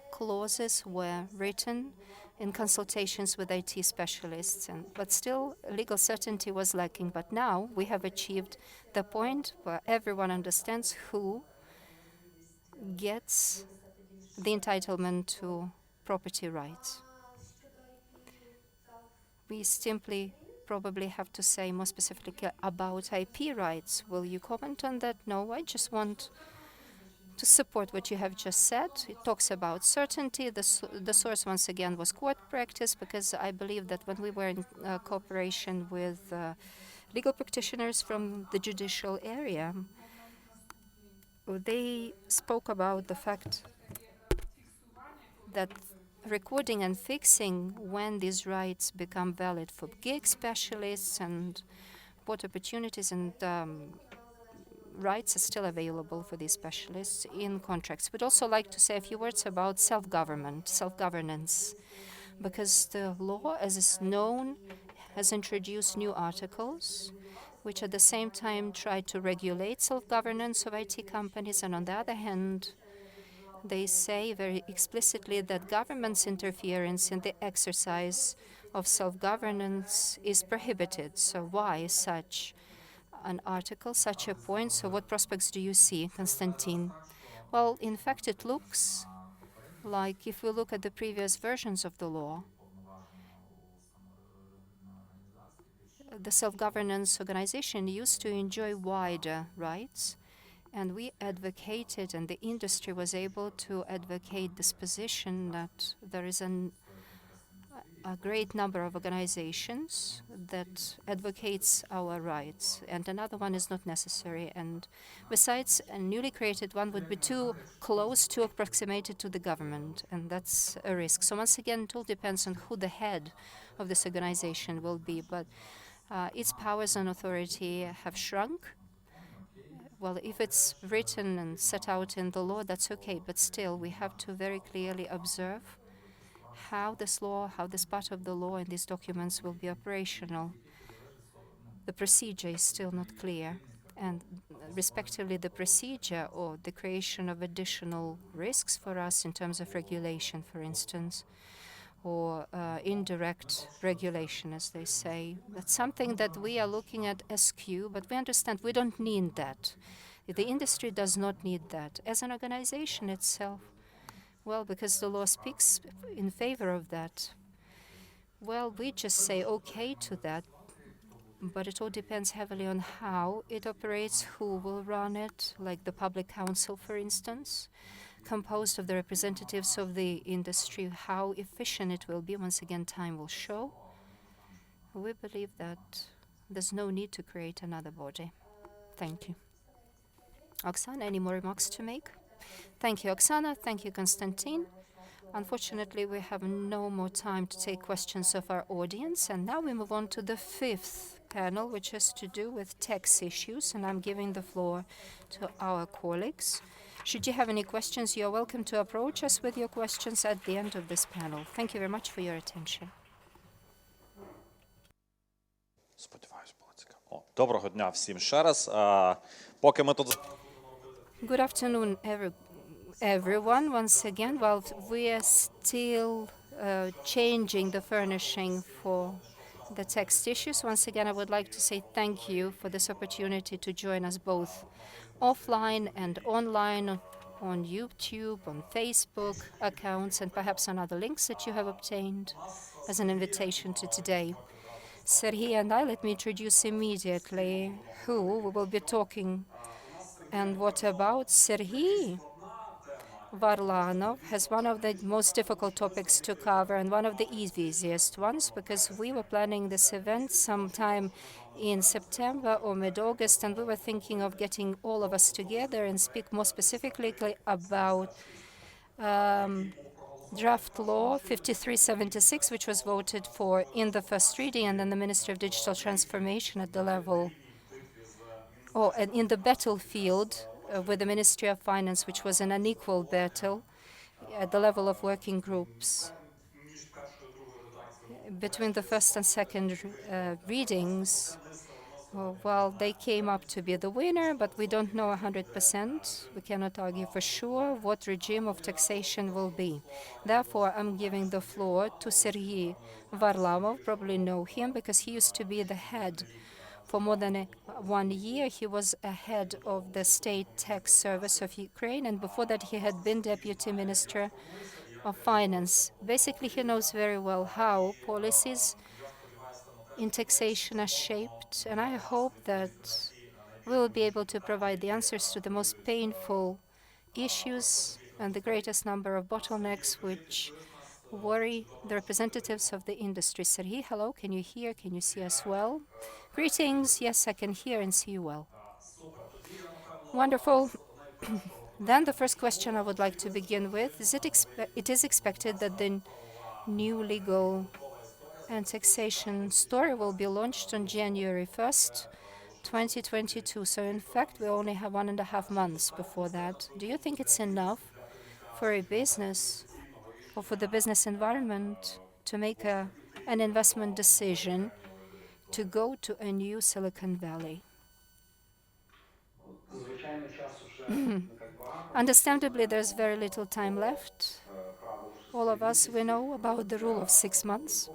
clauses were written in consultations with IT specialists, but still legal certainty was lacking. But now we have achieved the point where everyone understands who gets the entitlement to property rights. We simply probably have to say more specifically about IP rights. Will you comment on that? No, I just want to support what you have just said. It talks about certainty. The source, once again, was court practice, because I believe that when we were in cooperation with legal practitioners from the judicial area, they spoke about the fact that recording and fixing when these rights become valid for gig specialists and what opportunities and rights are still available for these specialists in contracts. We'd also like to say a few words about self-government, self-governance, because the law, as is known, has introduced new articles which at the same time try to regulate self-governance of IT companies, and on the other hand, they say very explicitly that government's interference in the exercise of self-governance is prohibited. So why such an article, such a point? So what prospects do you see, Konstantin? Well, in fact, it looks like, if we look at the previous versions of the law, the self-governance organization used to enjoy wider rights, And we advocated, and the industry was able to advocate this position that there is a great number of organizations that advocates our rights, and another one is not necessary. And besides, a newly created one would be too close, too approximated to the government, and that's a risk. So once again, it all depends on who the head of this organization will be, but its powers and authority have shrunk. Well, if it's written and set out in the law, that's okay, but still, we have to very clearly observe how this law, how this part of the law and these documents will be operational. The procedure is still not clear, and respectively, the procedure or the creation of additional risks for us in terms of regulation, for instance, or indirect regulation, as they say. That's something that we are looking at SQ, but we understand we don't need that. The industry does not need that. As an organization itself, well, because the law speaks in favor of that, well, we just say okay to that, but it all depends heavily on how it operates, who will run it, like the public council, for instance, composed of the representatives of the industry. How efficient it will be, once again, time will show. We believe that there's no need to create another body. Thank you. Oksana, any more remarks to make? Thank you, Oksana. Thank you, Konstantin. Unfortunately, we have no more time to take questions of our audience, and now we move on to the fifth panel, which has to do with tax issues, and I'm giving the floor to our colleagues. Should you have any questions, you're welcome to approach us with your questions at the end of this panel. Thank you very much for your attention.
Сподіваюсь, було цікаво. Доброго дня всім ще раз. Поки ми тут
Good afternoon, everyone. Once again, while we are still changing the furnishing for the text issues, once again, I would like to say thank you for this opportunity to join us both offline and online on YouTube, on Facebook accounts, and perhaps on other links that you have obtained as an invitation to today. Sergei and I, let me introduce immediately who we will be talking and what about. Sergei Varlanov has one of the most difficult topics to cover and one of the easiest ones, because we were planning this event sometime in September or mid-August, and we were thinking of getting all of us together and speak more specifically about draft law 5376, which was voted for in the first reading, and then the Ministry of Digital Transformation at the level, and in the battlefield with the Ministry of Finance, which was an unequal battle at the level of working groups. Between the first and second readings, well, they came up to be the winner, but we don't know 100%. We cannot argue for sure what regime of taxation will be. Therefore, I'm giving the floor to Sergei Varlamov. Probably know him because he used to be the head. For more than 1 year, he was a head of the State Tax Service of Ukraine, and before that, he had been Deputy Minister of Finance. Basically, he knows very well how policies in taxation are shaped, and I hope that we will be able to provide the answers to the most painful issues and the greatest number of bottlenecks which worry the representatives of the industry. Sergei, hello, can you hear? Can you see us well? Greetings. Yes, I can hear and see you well. Wonderful. Then the first question I would like to begin with is it is expected that the new legal and taxation story will be launched on January 1st, 2022. So in fact, we only have 1.5 months before that. Do you think it's enough for a business or for the business environment to make an investment decision to go to a new Silicon Valley? Understandably, there's very little time left. All of us, we know about the rule of 6 months,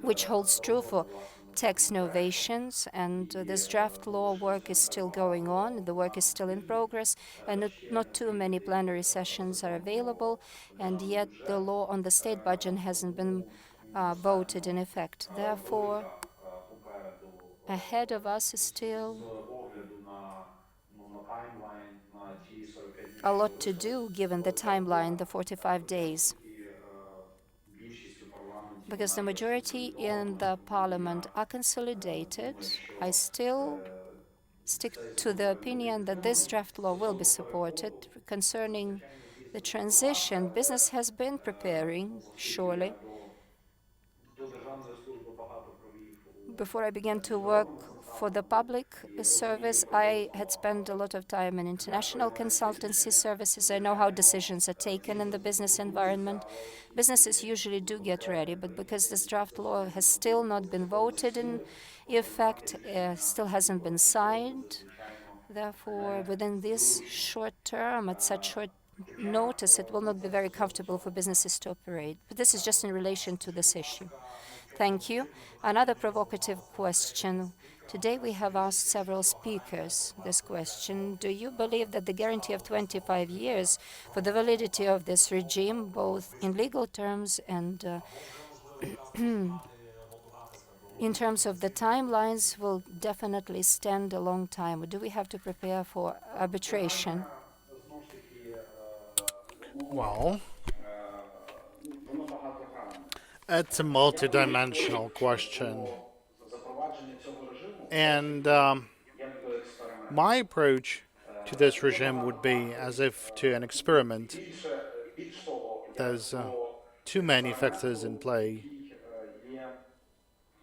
which holds true for tax innovations, and this draft law work is still going on. The work is still in progress, and not too many plenary sessions are available, and yet the law on the state budget hasn't been voted in effect. Therefore, ahead of us is still a lot to do given the timeline, the 45 days. Because the majority in the parliament are consolidated, I still stick to the opinion that this draft law will be supported. Concerning the transition, business has been preparing, surely. Before I began to work for the public service, I had spent a lot of time in international consultancy services. I know how decisions are taken in the business environment. Businesses usually do get ready, but because this draft law has still not been voted in effect, still hasn't been signed, therefore, within this short term, at such short notice, it will not be very comfortable for businesses to operate. But this is just in relation to this issue. Thank you. Another provocative question. Today we have asked several speakers this question. Do you believe that the guarantee of 25 years for the validity of this regime, both in legal terms and in terms of the timelines, will definitely stand a long time? Or do we have to prepare for arbitration?
Well, it's a multidimensional question. And my approach to this regime would be as if to an experiment. There's too many factors in play.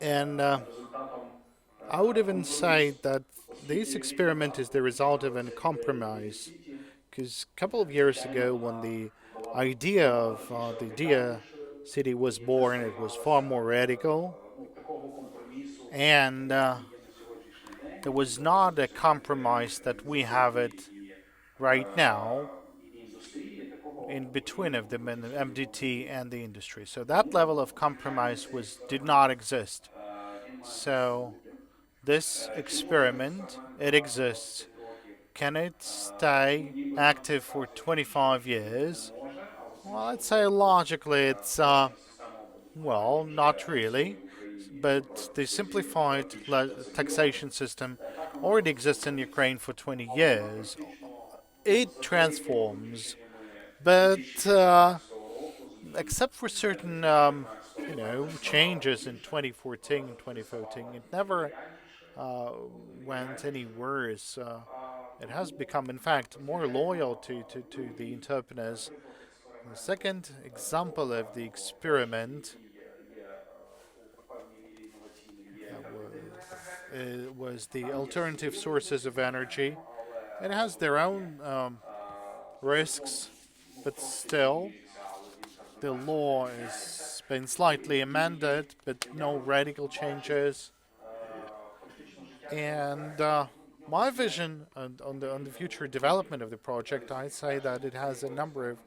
And I would even say that this experiment is the result of a compromise. Because a couple of years ago, when the idea of the Diia City was born, it was far more radical. And there was not a compromise that we have it right now in between of the MDT and the industry. So that level of compromise did not exist. So this experiment, it exists. Can it stay active for 25 years? Well, I'd say logically it's, well, not really. But the simplified taxation system already exists in Ukraine for 20 years. It transforms, but except for certain, changes in 2014 and 2014, it never went any worse. It has become, in fact, more loyal to the entrepreneurs. The second example of the experiment was the alternative sources of energy. It has their own risks, but still, the law has been slightly amended, but no radical changes. And my vision on the future development of the project, I'd say that it has a number of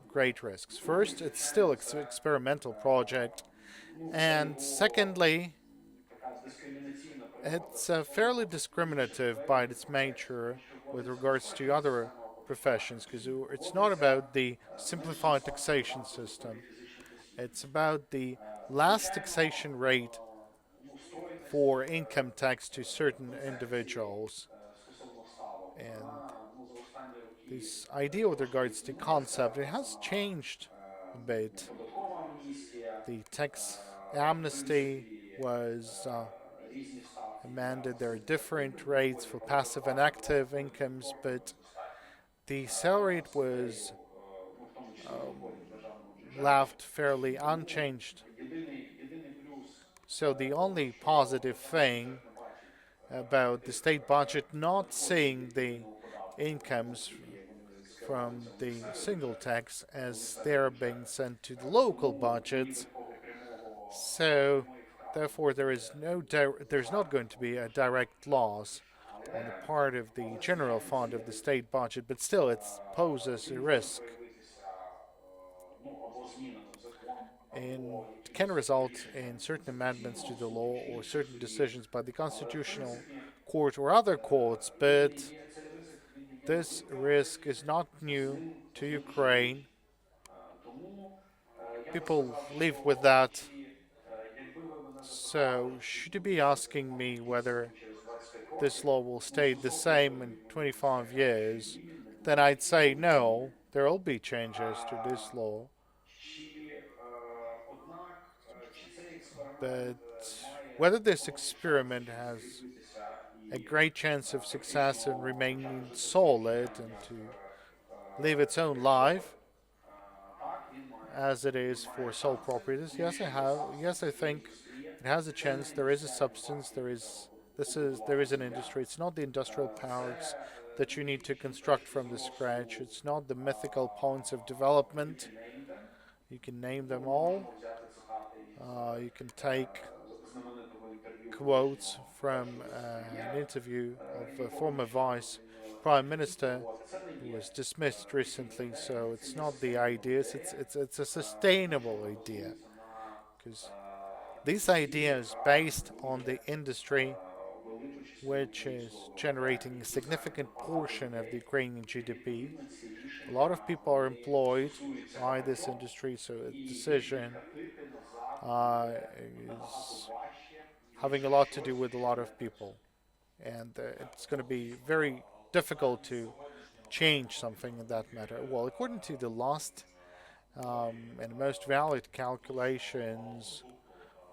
great risks. First, it's still an experimental project. And secondly, it's fairly discriminative by its nature with regards to other professions, because it's not about the simplified taxation system. It's about the last taxation rate for income tax to certain individuals. And this idea with regards to concept, it has changed a bit. The tax amnesty was amended. There are different rates for passive and active incomes, but the salary rate was left fairly unchanged. So the only positive thing about the state budget not seeing the incomes from the single tax as they're being sent to the local budgets. So therefore there's not going to be a direct loss on the part of the general fund of the state budget, but still it poses a risk and can result in certain amendments to the law or certain decisions by the Constitutional Court or other courts, but this risk is not new to Ukraine. People live with that. So, should you be asking me whether this law will stay the same in 25 years, then I'd say no, there will be changes to this law. But whether this experiment has a great chance of success and remaining solid and to live its own life as it is for sole proprietors, yes, I have. Yes, I think it has a chance. There is a substance. There is an industry. It's not the industrial parks that you need to construct from the scratch. It's not the mythical points of development. You can name them all. You can take quotes from an interview of a former vice prime minister who was dismissed recently. So it's not the ideas; it's a sustainable idea because these ideas based on the industry, which is generating a significant portion of the Ukrainian GDP. A lot of people are employed by this industry, so a decision is having a lot to do with a lot of people. And it's going to be very difficult to change something in that matter. Well, according to the last and most valid calculations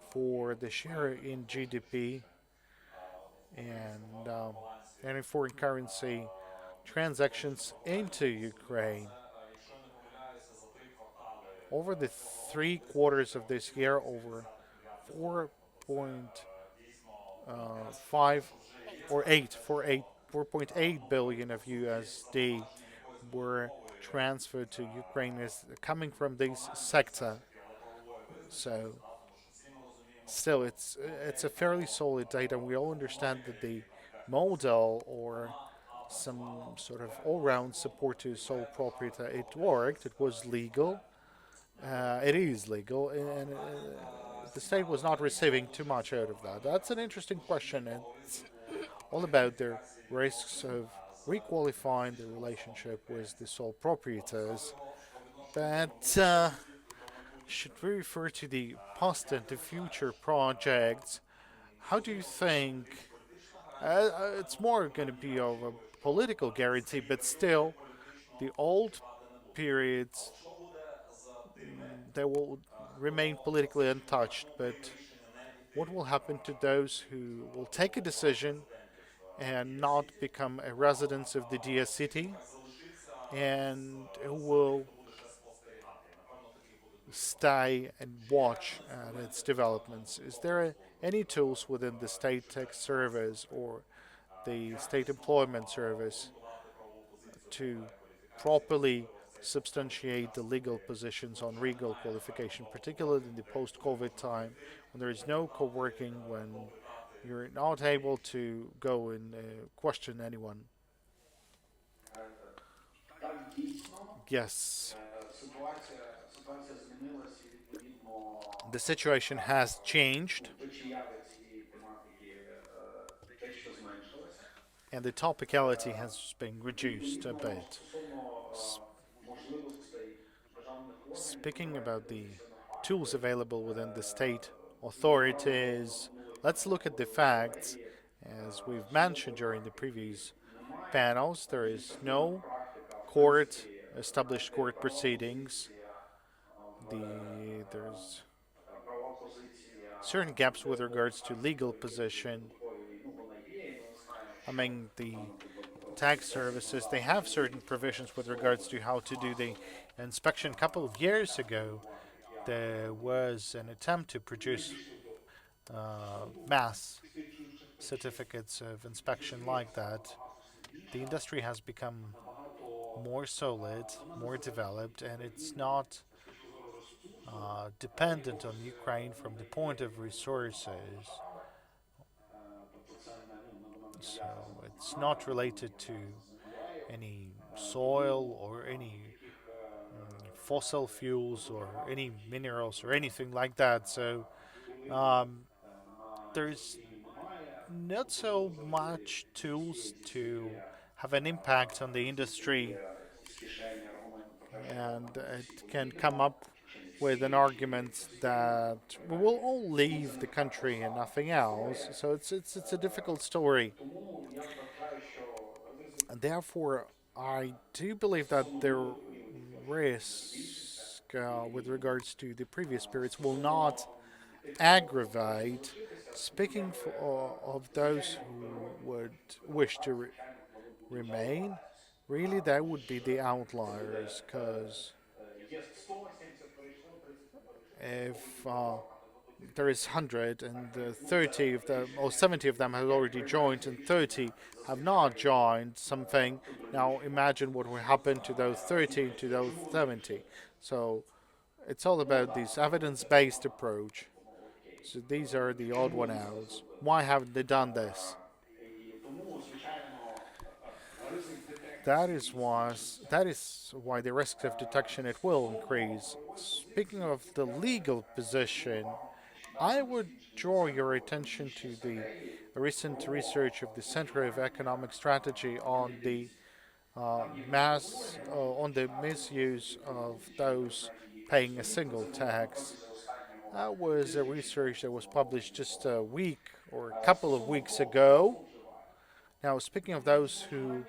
for the share in GDP and in foreign currency transactions into Ukraine, over the 3 quarters of this year, over 4.5 or 4.8 billion of USD were transferred to Ukraine is coming from this sector. So still, it's a fairly solid data. We all understand that the model or some sort of all-round support to sole proprietor, it worked. It was legal. It is legal, and the state was not receiving too much out of that. That's an interesting question. It's all about the risks of requalifying the relationship with the sole proprietors. But should we refer to the past and the future projects? How do you think? It's more going to be of a political guarantee, but still, the old periods they will remain politically untouched. But what will happen to those who will take a decision and not become a resident of the Diia City and who will stay and watch its developments? Is there any tools within the state tax service or the state employment service to properly substantiate the legal positions on legal qualification, particularly in the post-COVID time when there is no co-working, when you're not able to go and question anyone? Yes, the situation has changed, and the topicality has been reduced a bit. Speaking about the tools available within the state authorities, let's look at the facts. As we've mentioned during the previous panels, there is no established court proceedings. There's certain gaps with regards to legal position. Among the tax services, they have certain provisions with regards to how to do the inspection. A couple of years ago, there was an attempt to produce mass certificates of inspection like that. The industry has become more solid, more developed, and it's not dependent on Ukraine from the point of resources. So it's not related to any soil or any fossil fuels or any minerals or anything like that. So there's not so much tools to have an impact on the industry, and it can come up with an argument that we will all leave the country and nothing else. So it's a difficult story. And therefore, I do believe that the risk with regards to the previous periods will not aggravate. Speaking of those who would wish to remain, really that would be the outliers, because if there is 100 and 30 of them or 70 of them have already joined and 30 have not joined something, now imagine what will happen to those 30 and to those 70. So it's all about this evidence-based approach. So these are the odd one outs. Why haven't they done this? That is why the risk of detection it will increase. Speaking of the legal position, I would draw your attention to the recent research of the Center of Economic Strategy on the on the misuse of those paying a single tax. That was a research that was published just a week or a couple of weeks ago. Now, speaking of those who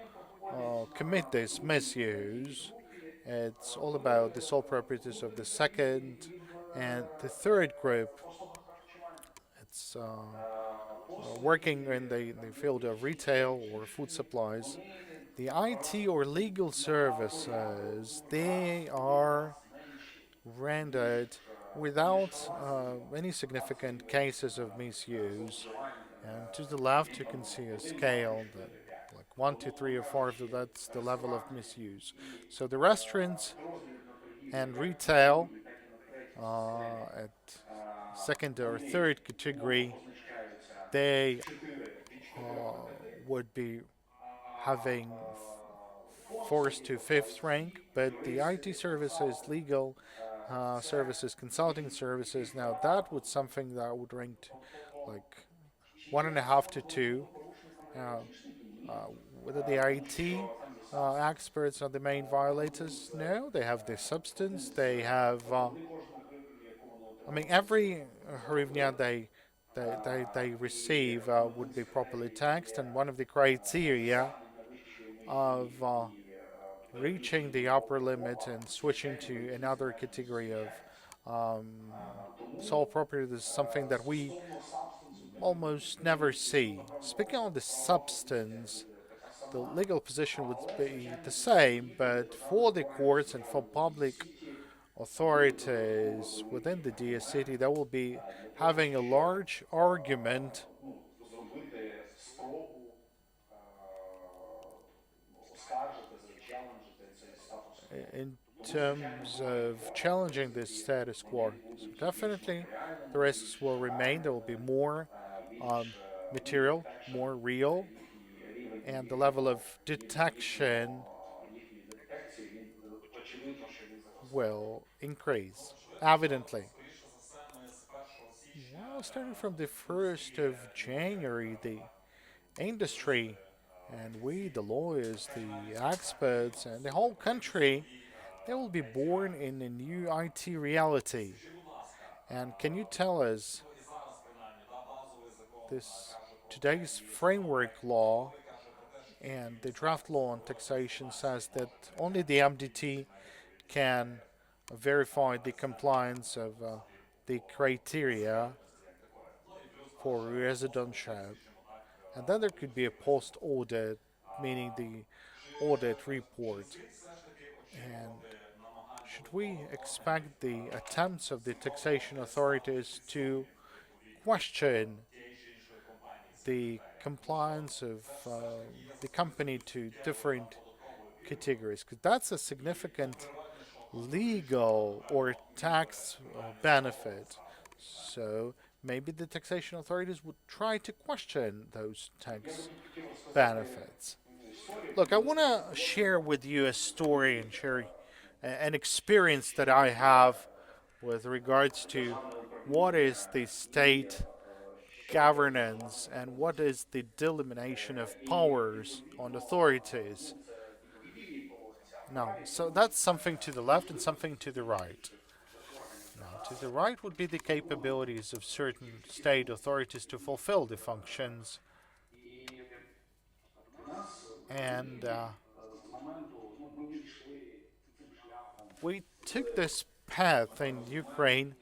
commit this misuse, it's all about the sole proprietors of the second and the third group. It's working in the field of retail or food supplies. The IT or legal services, they are rendered without any significant cases of misuse. And to the left, you can see a scale that, like 1, 2, 3, or 4, that's the level of misuse. So the restaurants and retail at second or third category, they would be having fourth to fifth rank, but the IT services, legal services, consulting services, now that would something that would rank to like 1.5 to 2. Uh, whether the IT experts are the main violators, no, they have the substance, they have, I mean, every hryvnia they receive would be properly taxed, and one of the criteria of reaching the upper limit and switching to another category of sole property is something that we almost never see. Speaking of the substance, the legal position would be the same, but for the courts and for public authorities within the Diia City, they will be having a large argument in terms of challenging this status quo. So definitely the risks will remain. There will be more material, more real, and the level of detection will increase, evidently. Well, starting from the 1st of January, the industry and we, the lawyers, the experts, and the whole country, they will be born in a new IT reality. And can you tell us this today's framework law and the draft law on taxation says that only the MDT can verify the compliance of the criteria for residentship. And then there could be a post audit, meaning the audit report. And should we expect the attempts of the taxation authorities to question the compliance of the company to different categories? Because that's a significant legal or tax benefit. So maybe the taxation authorities would try to question those tax benefits. Look, I want to share with you a story and share an experience that I have with regards to what is the state governance and what is the delimitation of powers on authorities. Now, so that's something to the left and something to the right. To the right would be the capabilities of certain state authorities to fulfill the functions. And we took this path in Ukraine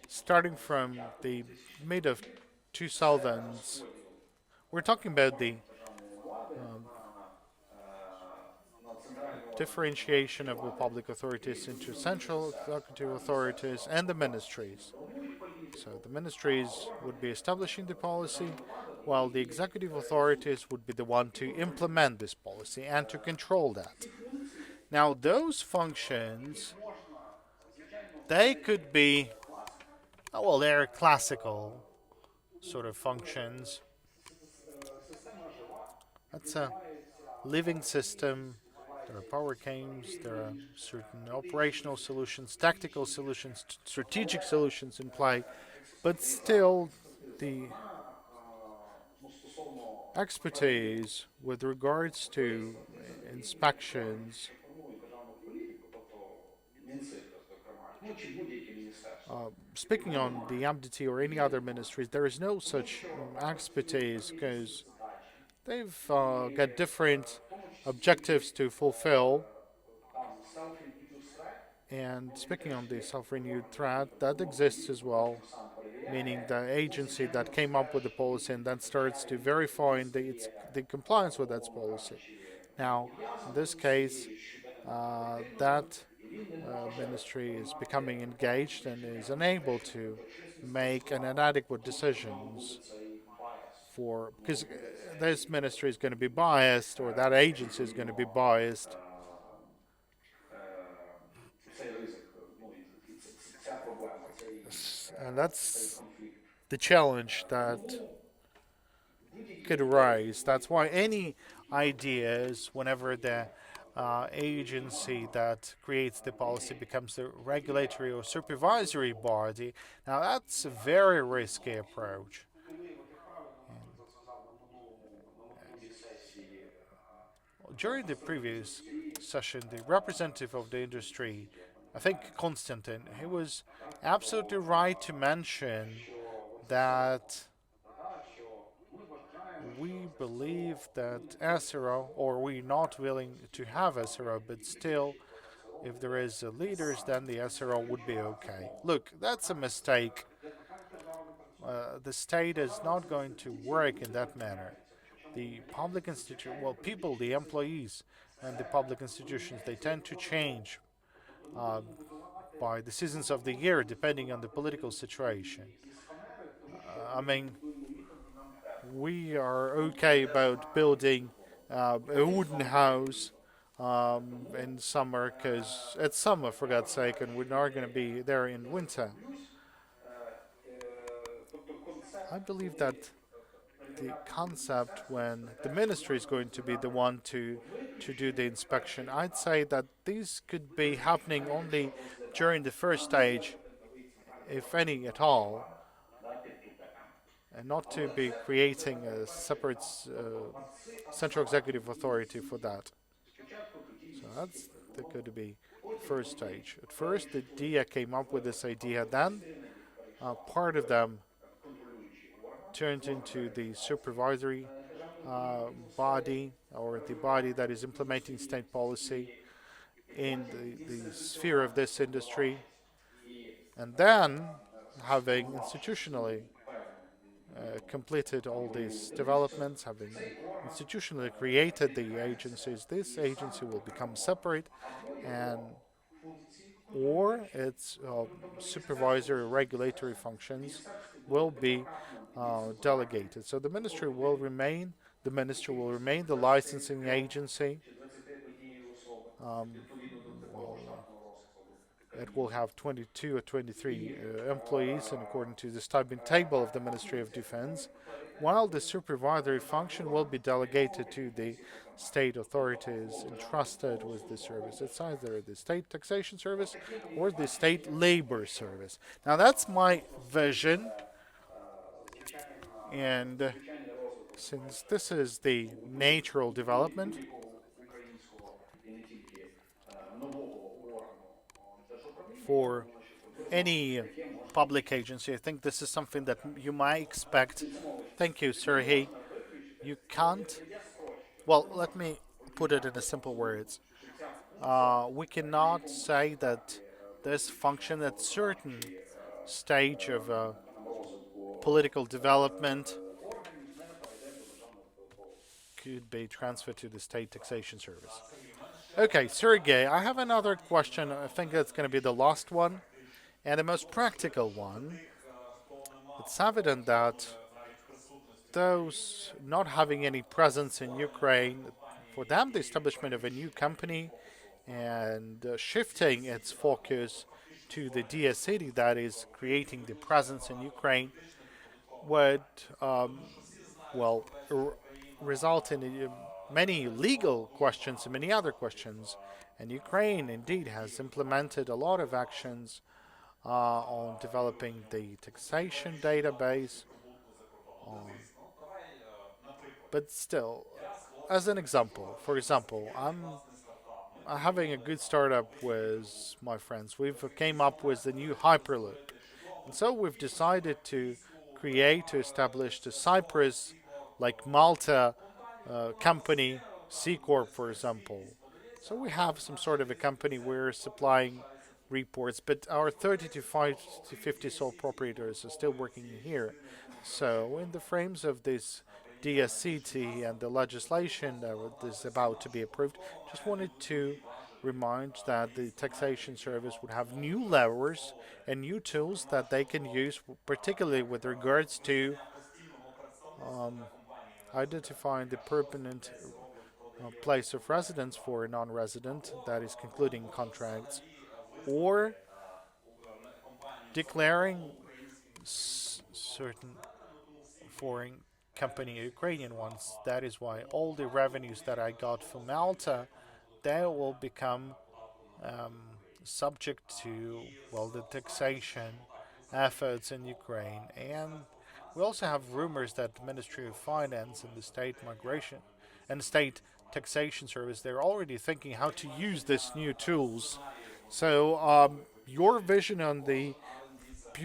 starting from the mid of 2000s. We're talking about the differentiation of the public authorities into central executive authorities and the ministries. So the ministries would be establishing the policy, while the executive authorities would be the one to implement this policy and to control that. Now those functions, they could be, well, they're classical sort of functions. That's a living system. There are power games, there are certain operational solutions, tactical solutions, strategic solutions in play, but still the expertise with regards to inspections, speaking on the MDT or any other ministries, there is no such expertise because they've got different objectives to fulfill. And speaking on the self-renewed threat, that exists as well, meaning the agency that came up with the policy and then starts to verify the compliance with that policy. Now, in this case, that ministry is becoming engaged and is unable to make an inadequate decisions for, because this ministry is going to be biased or that agency is going to be biased. And that's the challenge that could arise. That's why any ideas, whenever the agency that creates the policy becomes the regulatory or supervisory body, now that's a very risky approach. During the previous session, the representative of the industry, I think Konstantin, he was absolutely right to mention that we believe that SRO, or we're not willing to have SRO, but still, if there is leaders, then the SRO would be okay. Look, that's a mistake. The state is not going to work in that manner. The public institution, well, people, the employees, and the public institutions, they tend to change by the seasons of the year, depending on the political situation. I mean, we are okay about building a wooden house in summer because it's summer, for God's sake, and we're not going to be there in winter. I believe that the concept when the ministry is going to be the one to do the inspection, I'd say that these could be happening only during the first stage, if any at all, and not to be creating a separate central executive authority for that. So that's going to be the first stage. At first, the Diia came up with this idea, then part of them turned into the supervisory body, or the body that is implementing state policy in the sphere of this industry, and then having institutionally completed all these developments, having institutionally created the agencies, this agency will become separate, and or its supervisory regulatory functions will be delegated. So the ministry will remain. The ministry will remain the licensing agency. It will have 22 or 23 employees, and according to the stipend table of the Ministry of Defense, while the supervisory function will be delegated to the state authorities entrusted with the service. It's either the state taxation service or the state labor service. Now that's my vision, and since this is the natural development, for any public agency. I think this is something that you might expect. Thank you, Sergey. You can't. Well, let me put it in a simple words. We cannot say that this function at certain stage of political development could be transferred to the state taxation service. Okay, Sergey, I have another question. I think that's going to be the last one and the most practical one. It's evident that those not having any presence in Ukraine, for them, the establishment of a new company and shifting its focus to the Diia City that is creating the presence in Ukraine would, well, result in many legal questions and many other questions. And Ukraine indeed has implemented a lot of actions on developing the taxation database. But still, as an example, for example, I'm having a good startup with my friends. We've came up with the new Hyperloop. And so we've decided to establish the Cyprus, like Malta company, C Corp, for example. So we have some sort of a company we're supplying reports, but our 30 to 50 sole proprietors are still working here. So in the frames of this Diia City and the legislation that is about to be approved, just wanted to remind that the taxation service would have new levers and new tools that they can use, particularly with regards to identifying the permanent place of residence for a non-resident that is concluding contracts, or declaring certain foreign company Ukrainian ones. That is why all the revenues that I got from Malta, they will become subject to, well, the taxation efforts in Ukraine. And we also have rumors that the Ministry of Finance and the State Migration and State Taxation Service, they're already thinking how to use these new tools. So your vision on the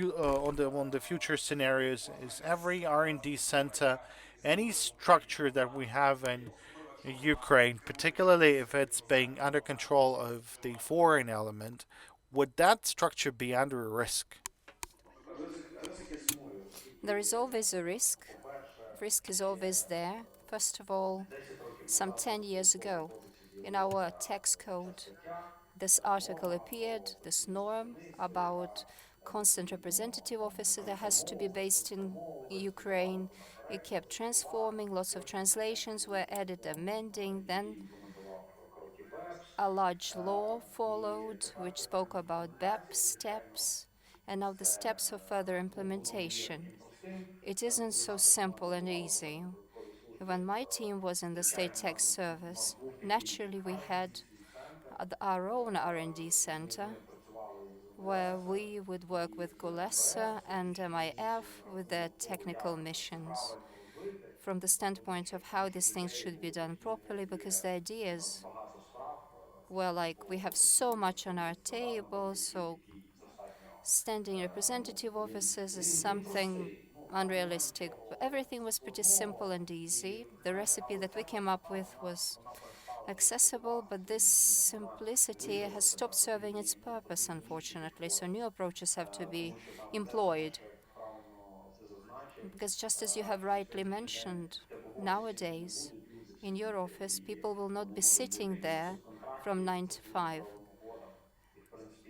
on the future scenarios is every R&D center, any structure that we have in Ukraine, particularly if it's being under control of the foreign element, would that structure be under risk?
There is always a risk. Risk is always there. First of all, some 10 years ago, in our tax code, this article appeared, this norm about constant representative officer that has to be based in Ukraine. It kept transforming, lots of translations were added, amending. Then a large law followed, which spoke about BEP steps, and now the steps for further implementation. It isn't so simple and easy. When my team was in the state tax service, naturally we had our own R&D center where we would work with Golesa and MIF with their technical missions from the standpoint of how these things should be done properly, because the ideas were like, we have so much on our table, so standing representative offices is something unrealistic. But everything was pretty simple and easy. The recipe that we came up with was accessible, but this simplicity has stopped serving its purpose, unfortunately. So new approaches have to be employed. Because just as you have rightly mentioned, nowadays in your office, people will not be sitting there from 9 to 5.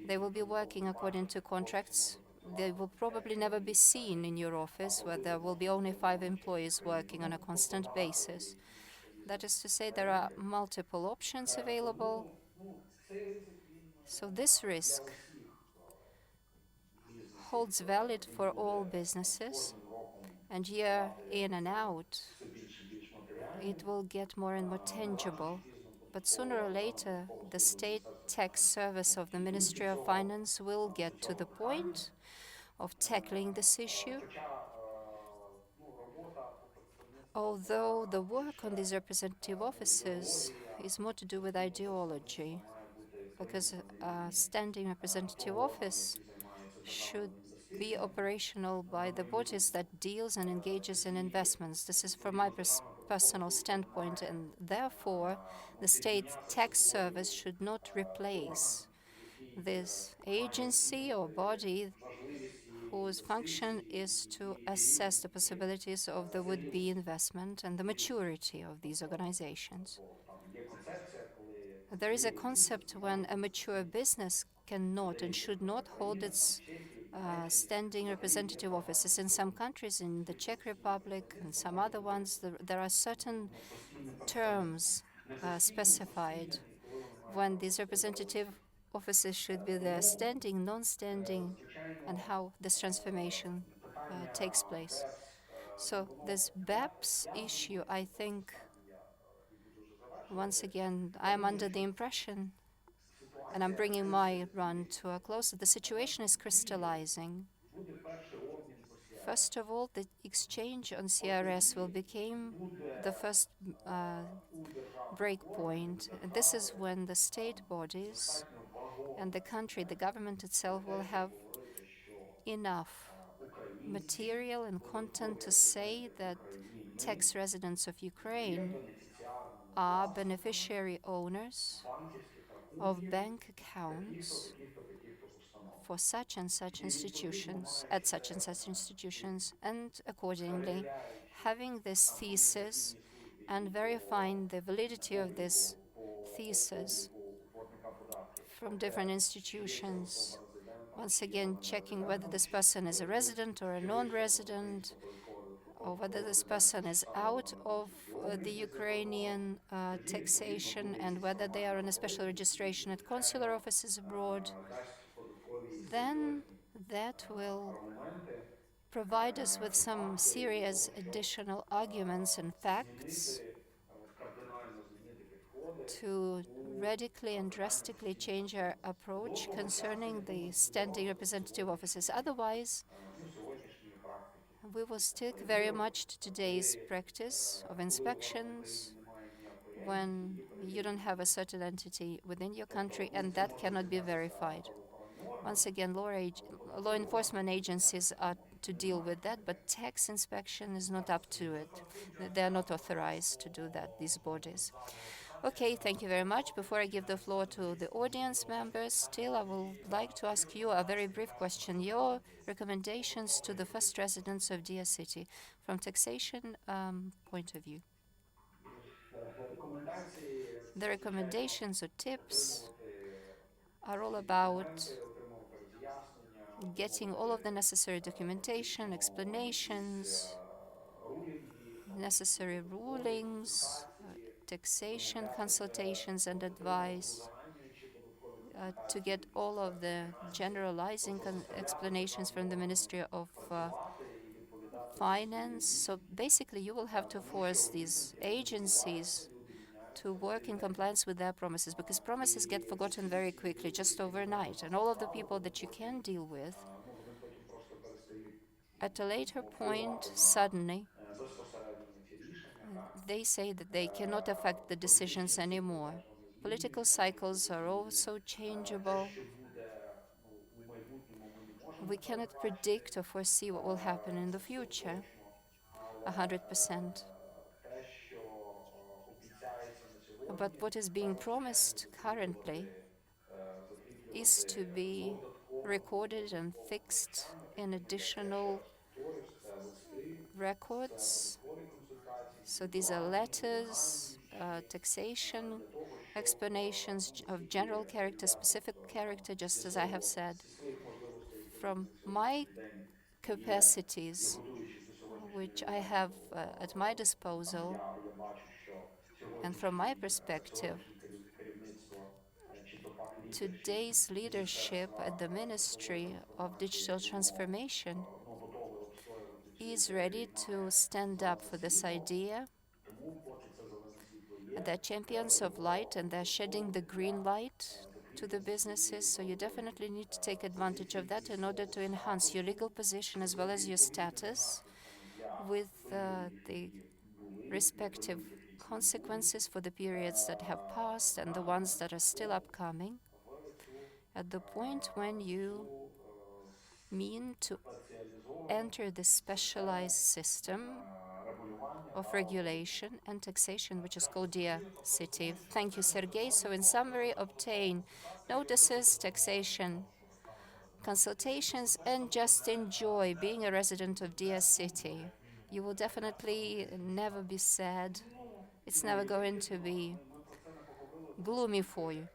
They will be working according to contracts. They will probably never be seen in your office, where there will be only 5 employees working on a constant basis. That is to say, there are multiple options available. So this risk holds valid for all businesses, and year in and out, it will get more and more tangible. But sooner or later, the state tax service of the Ministry of Finance will get to the point of tackling this issue. Although the work on these representative offices is more to do with ideology. because a standing representative office should be operational by the bodies that deals and engages in investments. This is from my personal standpoint, and therefore the state tax service should not replace this agency or body whose function is to assess the possibilities of the would-be investment and the maturity of these organizations. There is a concept when a mature business cannot and should not hold its standing representative offices. In some countries, in the Czech Republic and some other ones, there are certain terms specified when these representative offices should be there, standing, non-standing, and how this transformation takes place. So this BEPS issue, I think, once again, I am under the impression, and I'm bringing my run to a close, that the situation is crystallizing. First of all, the exchange on CRS will become the first break point. And this is when the state bodies and the country, the government itself, will have enough material and content to say that tax residents of Ukraine are beneficiary owners of bank accounts for such and such institutions, at such and such institutions, and accordingly, having this thesis and verifying the validity of this thesis from different institutions. Once again, checking whether this person is a resident or a non-resident, or whether this person is out of the Ukrainian taxation, and whether they are on a special registration at consular offices abroad, then that will provide us with some serious additional arguments and facts to radically and drastically change our approach concerning the standing representative offices. Otherwise, we will stick very much to today's practice of inspections when you don't have a certain entity within your country and that cannot be verified. Once again, law enforcement agencies are to deal with that, but tax inspection is not up to it. They are not authorized to do that, these bodies. Okay, thank you very much. Before I give the floor to the audience members, still I would like to ask you a very brief question. Your recommendations to the first residents of Diia City from taxation point of view. The recommendations or tips are all about getting all of the necessary documentation, explanations, necessary rulings, taxation consultations and advice, to get all of the generalizing explanations from the Ministry of Finance. So basically, you will have to force these agencies to work in compliance with their promises, because promises get forgotten very quickly, just overnight. And all of the people that you can deal with, at a later point, suddenly, they say that they cannot affect the decisions anymore. Political cycles are also changeable. We cannot predict or foresee what will happen in the future 100%. But what is being promised currently is to be recorded and fixed in additional records. So these are letters, taxation explanations of general character, specific character, just as I have said. From my capacities, which I have at my disposal, and from my perspective, today's leadership at the Ministry of Digital Transformation is ready to stand up for this idea. They're champions of light, and they're shedding the green light to the businesses, so you definitely need to take advantage of that in order to enhance your legal position as well as your status with the respective consequences for the periods that have passed and the ones that are still upcoming. at the point when you mean to enter the specialized system of regulation and taxation, which is called Diia City. Thank you, Sergei. So in summary, obtain notices, taxation, consultations, and just enjoy being a resident of Diia City. You will definitely never be sad. It's never going to be gloomy for you.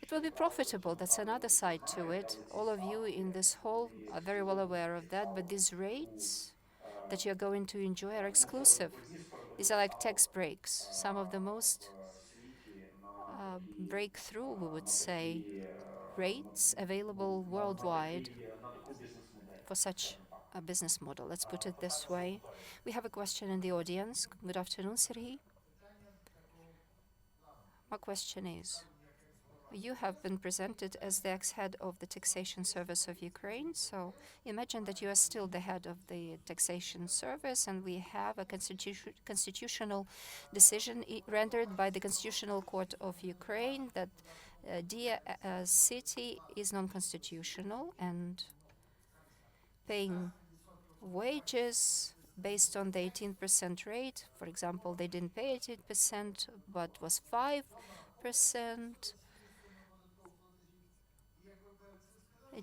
It will be profitable. That's another side to it. All of you in this hall are very well aware of that, but these rates that you're going to enjoy are exclusive. These are like tax breaks, some of the most breakthrough, we would say, rates available worldwide for such a business model. Let's put it this way. We have a question in the audience. Good afternoon, Sergei. My question is, you have been presented as the ex-head of the taxation service of Ukraine. So imagine that you are still the head of the taxation service, and we have a constitutional decision rendered by the Constitutional Court of Ukraine that Diia City is non-constitutional, and paying wages based on the 18% rate. For example, they didn't pay 18%, but was 5%.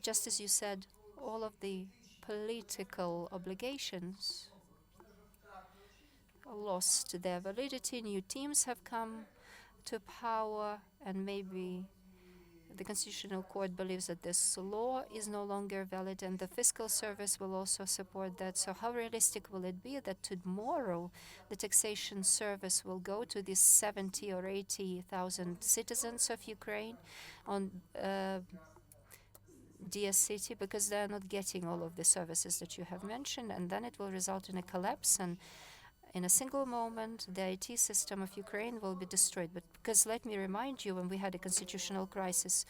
Just as you said, all of the political obligations lost their validity. New teams have come to power, and maybe the Constitutional Court believes that this law is no longer valid, and the fiscal service will also support that. So how realistic will it be that tomorrow the taxation service will go to these 70 or 80,000 citizens of Ukraine on Diia City, because they're not getting all of the services that you have mentioned, and then it will result in a collapse, and in a single moment the IT system of Ukraine will be destroyed. But because let me remind you, when we had a constitutional crisis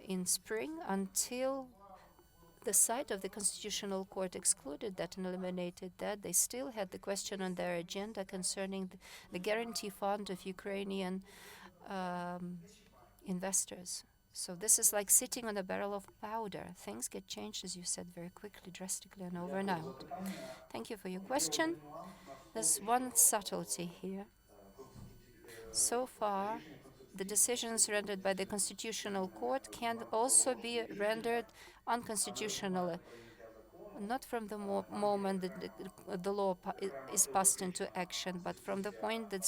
in spring, until the side of the Constitutional Court excluded that and eliminated that, they still had the question on their agenda concerning the guarantee fund of Ukrainian investors. So this is like sitting on a barrel of powder. Things get changed, as you said, very quickly, drastically, and overnight. Thank you for your question. There's one subtlety here. So far, the decisions rendered by the Constitutional Court can also be rendered unconstitutional, not from the moment that the law is passed into action, but from the point that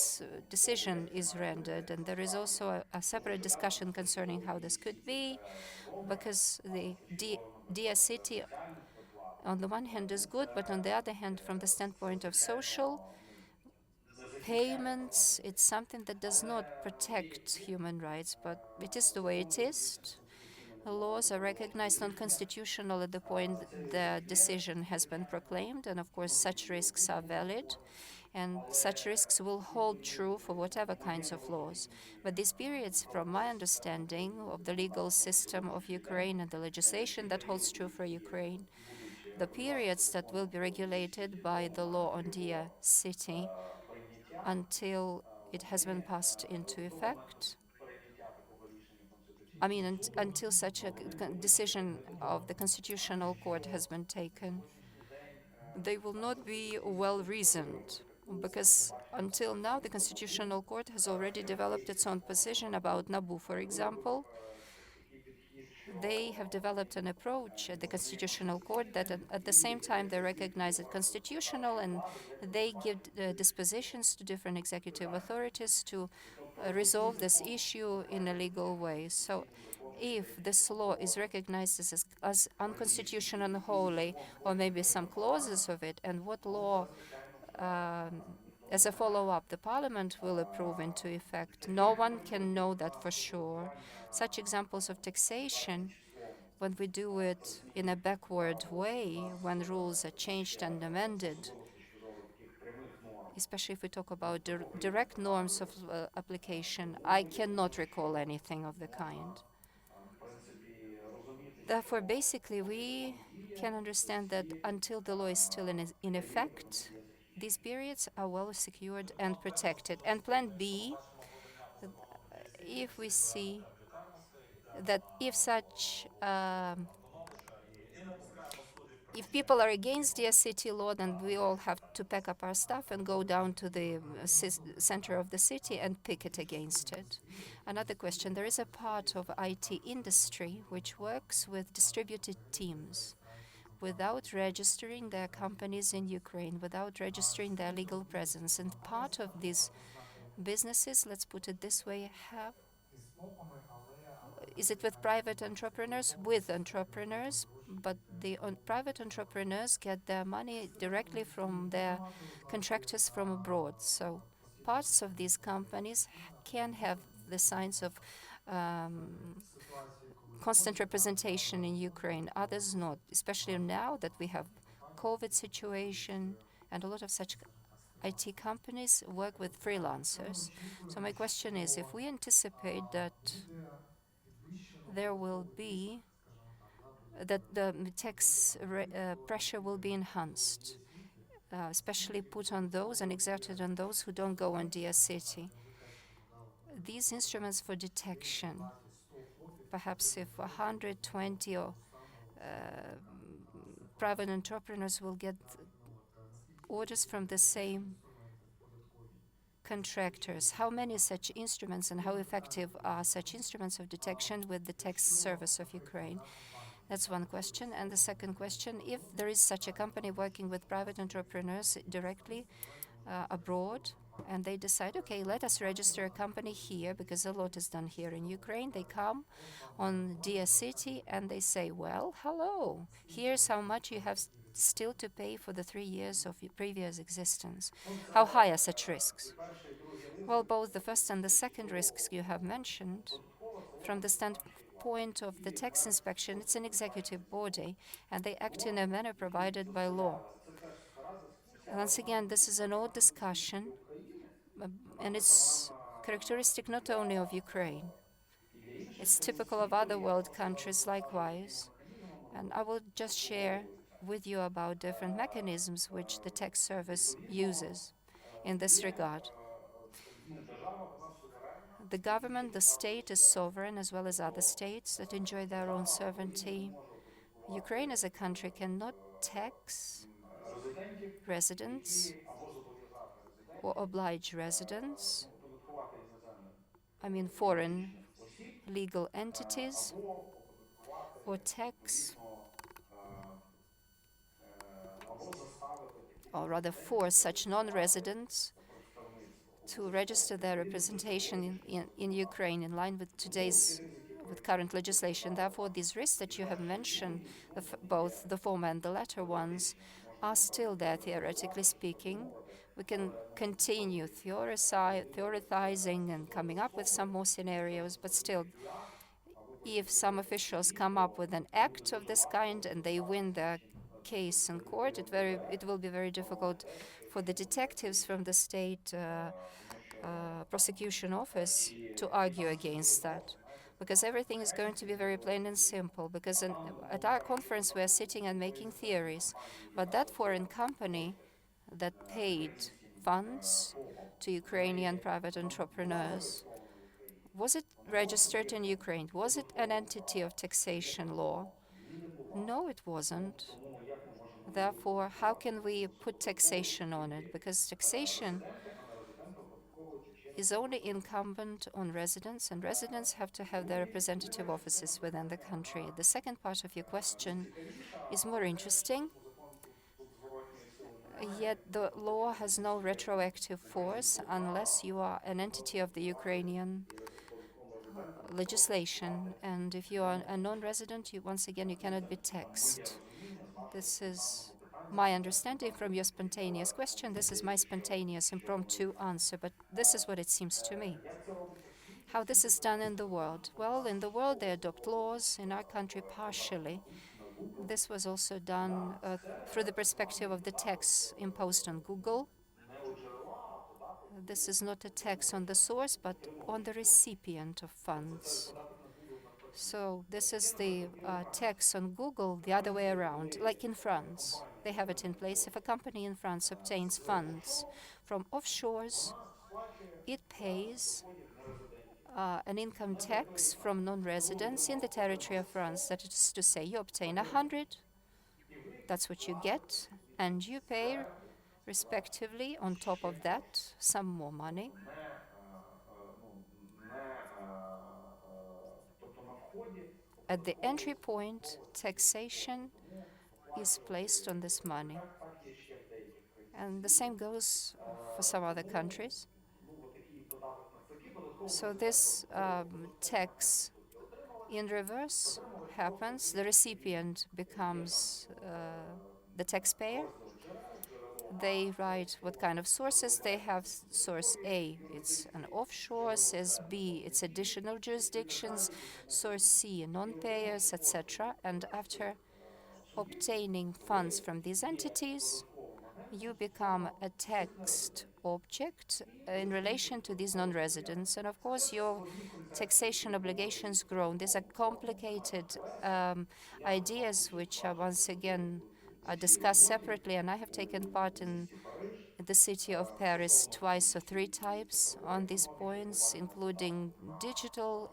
decision is rendered. And there is also a separate discussion concerning how this could be, because the Diia City, on the one hand, is good, but on the other hand, from the standpoint of social payments, it's something that does not protect human rights, but it is the way it is. Laws are recognized unconstitutional at the point the decision has been proclaimed, and of course such risks are valid, and such risks will hold true for whatever kinds of laws. But these periods, from my understanding of the legal system of Ukraine and the legislation that holds true for Ukraine, the periods that will be regulated by the law on Diia City until it has been passed into effect, I mean, until such a decision of the Constitutional Court has been taken, they will not be well reasoned, because until now the Constitutional Court has already developed its own position about NABU, for example. They have developed an approach at the Constitutional Court that at the same time they recognize it constitutional, and they give dispositions to different executive authorities to resolve this issue in a legal way. So if this law is recognized as unconstitutional and wholly, or maybe some clauses of it, and what law as a follow-up the parliament will approve into effect, no one can know that for sure. Such examples of taxation, when we do it in a backward way, when rules are changed and amended, especially if we talk about direct norms of application, I cannot recall anything of the kind. Therefore, basically, we can understand that until the law is still in effect, these periods are well secured and protected. And Plan B, if we see that if people are against Diia City law, then we all have to pack up our stuff and go down to the center of the city and picket against it. Another question, there is a part of IT industry which works with distributed teams without registering their companies in Ukraine, without registering their legal presence. And part of these businesses, let's put it this way, is it with private entrepreneurs? With entrepreneurs, but the private entrepreneurs get their money directly from their contractors from abroad. So parts of these companies can have the signs of constant representation in Ukraine, others not, especially now that we have COVID situation and a lot of such IT companies work with freelancers. So my question is, if we anticipate that there will be that the tax pressure will be enhanced, especially put on those and exerted on those who don't go on Diia City. These instruments for detection, perhaps if 120 or private entrepreneurs will get orders from the same contractors, how many such instruments and how effective are such instruments of detection with the tax service of Ukraine? That's one question. And the second question, if there is such a company working with private entrepreneurs directly abroad, and they decide, okay, let us register a company here because a lot is done here in Ukraine. They come on Diia City and they say, well, hello, here's how much you have still to pay for the 3 years of your previous existence. How high are such risks? Well, both the first and the second risks you have mentioned, from the standpoint of the tax inspection, it's an executive body, and they act in a manner provided by law. Once again, this is an old discussion, and it's characteristic not only of Ukraine. It's typical of other world countries likewise. And I will just share with you about different mechanisms which the tax service uses in this regard. The government, the state is sovereign, as well as other states that enjoy their own sovereignty. Ukraine as a country cannot tax residents or oblige residents, I mean foreign legal entities, or tax, or rather force such non-residents to register their representation in Ukraine in line with current legislation. Therefore, these risks that you have mentioned, both the former and the latter ones, are still there, theoretically speaking. We can continue theorizing and coming up with some more scenarios, but still, if some officials come up with an act of this kind and they win their case in court, it will be very difficult for the detectives from the state prosecution office to argue against that, because everything is going to be very plain and simple. Because at our conference we are sitting and making theories, but that foreign company that paid funds to Ukrainian private entrepreneurs, was it registered in Ukraine? Was it an entity of taxation law? No, it wasn't. Therefore, how can we put taxation on it? Because taxation is only incumbent on residents, and residents have to have their representative offices within the country. The second part of your question is more interesting, yet the law has no retroactive force unless you are an entity of the Ukrainian legislation, and if you are a non-resident, once again, you cannot be taxed. This is my understanding from your spontaneous question. This is my spontaneous impromptu answer, but this is what it seems to me. How this is done in the world? Well, in the world they adopt laws, in our country partially. This was also done through the perspective of the tax imposed on Google. This is not a tax on the source, but on the recipient of funds. So this is the tax on Google the other way around, like in France. They have it in place. If a company in France obtains funds from offshores, it pays an income tax from non-residents in the territory of France. That is to say, you obtain 100, that's what you get, and you pay respectively on top of that some more money. At the entry point, taxation is placed on this money. And the same goes for some other countries. So this tax in reverse happens. The recipient becomes the taxpayer. They write what kind of sources they have. Source A, it's an offshore. Source B, it's additional jurisdictions. Source C, non-payers, etc. And after obtaining funds from these entities, you become a taxed object in relation to these non-residents. And of course, your taxation obligations grow. These are complicated ideas which are once again discussed separately. And I have taken part in the city of Paris twice or three times on these points, including digital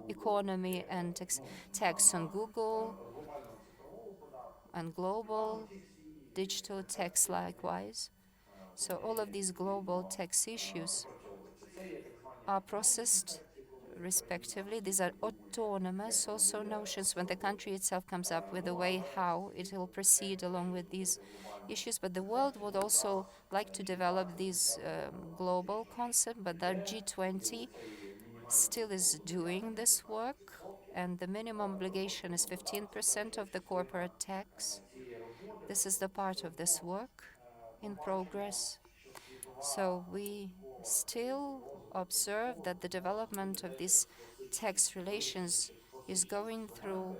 economy and tax on Google and global digital tax likewise. So all of these global tax issues are processed respectively. These are autonomous also notions when the country itself comes up with a way how it will proceed along with these issues. But the world would also like to develop these global concepts, but that G20 still is doing this work, and the minimum obligation is 15% of the corporate tax. This is the part of this work in progress. So we still observe that the development of these tax relations is going through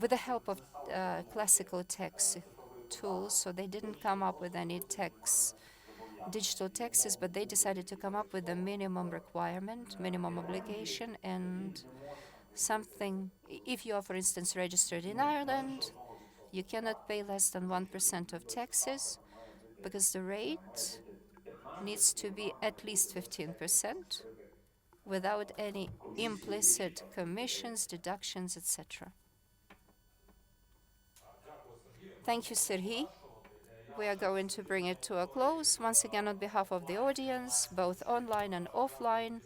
with the help of classical tax tools. So they didn't come up with any digital taxes, but they decided to come up with a minimum requirement, minimum obligation, and something. If you are, for instance, registered in Ireland, you cannot pay less than 1% of taxes because the rate needs to be at least 15% without any implicit commissions, deductions, etc. Thank you, Serhiy. We are going to bring it to a close. Once again, on behalf of the audience, both online and offline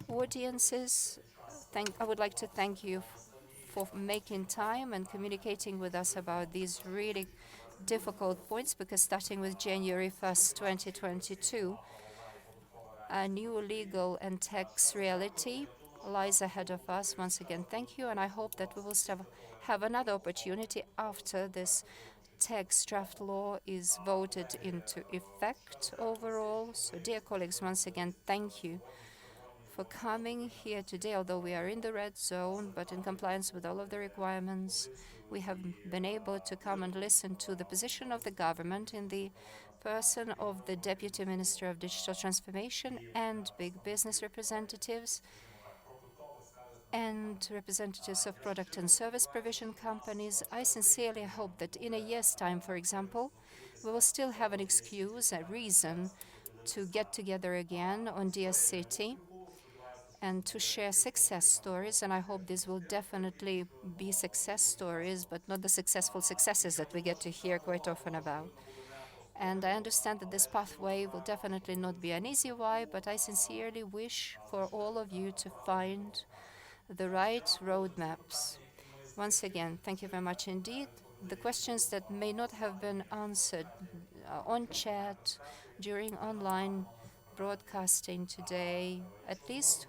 audiences, I would like to thank you for making time and communicating with us about these really difficult points, because starting with January 1st, 2022, a new legal and tax reality lies ahead of us. Once again, thank you, and I hope that we will still have another opportunity after this tax draft law is voted into effect overall. So, dear colleagues, once again, thank you for coming here today. Although we are in the red zone, but in compliance with all of the requirements, we have been able to come and listen to the position of the government in the person of the Deputy Minister of Digital Transformation and big business representatives and representatives of product and service provision companies. I sincerely hope that in a year's time, for example, we will still have an excuse, a reason to get together again on Diia City and to share success stories. And I hope these will definitely be success stories, but not the successful successes that we get to hear quite often about. And I understand that this pathway will definitely not be an easy one, but I sincerely wish for all of you to find the right roadmaps. Once again, thank you very much indeed. The questions that may not have been answered on chat, during online broadcasting today, at least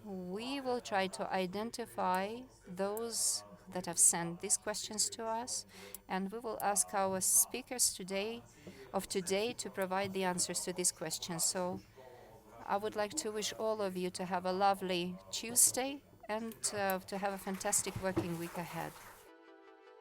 we will try to identify those that have sent these questions to us, and we will ask our speakers today to provide the answers to these questions. So I would like to wish all of you to have a lovely Tuesday and to have a fantastic working week ahead.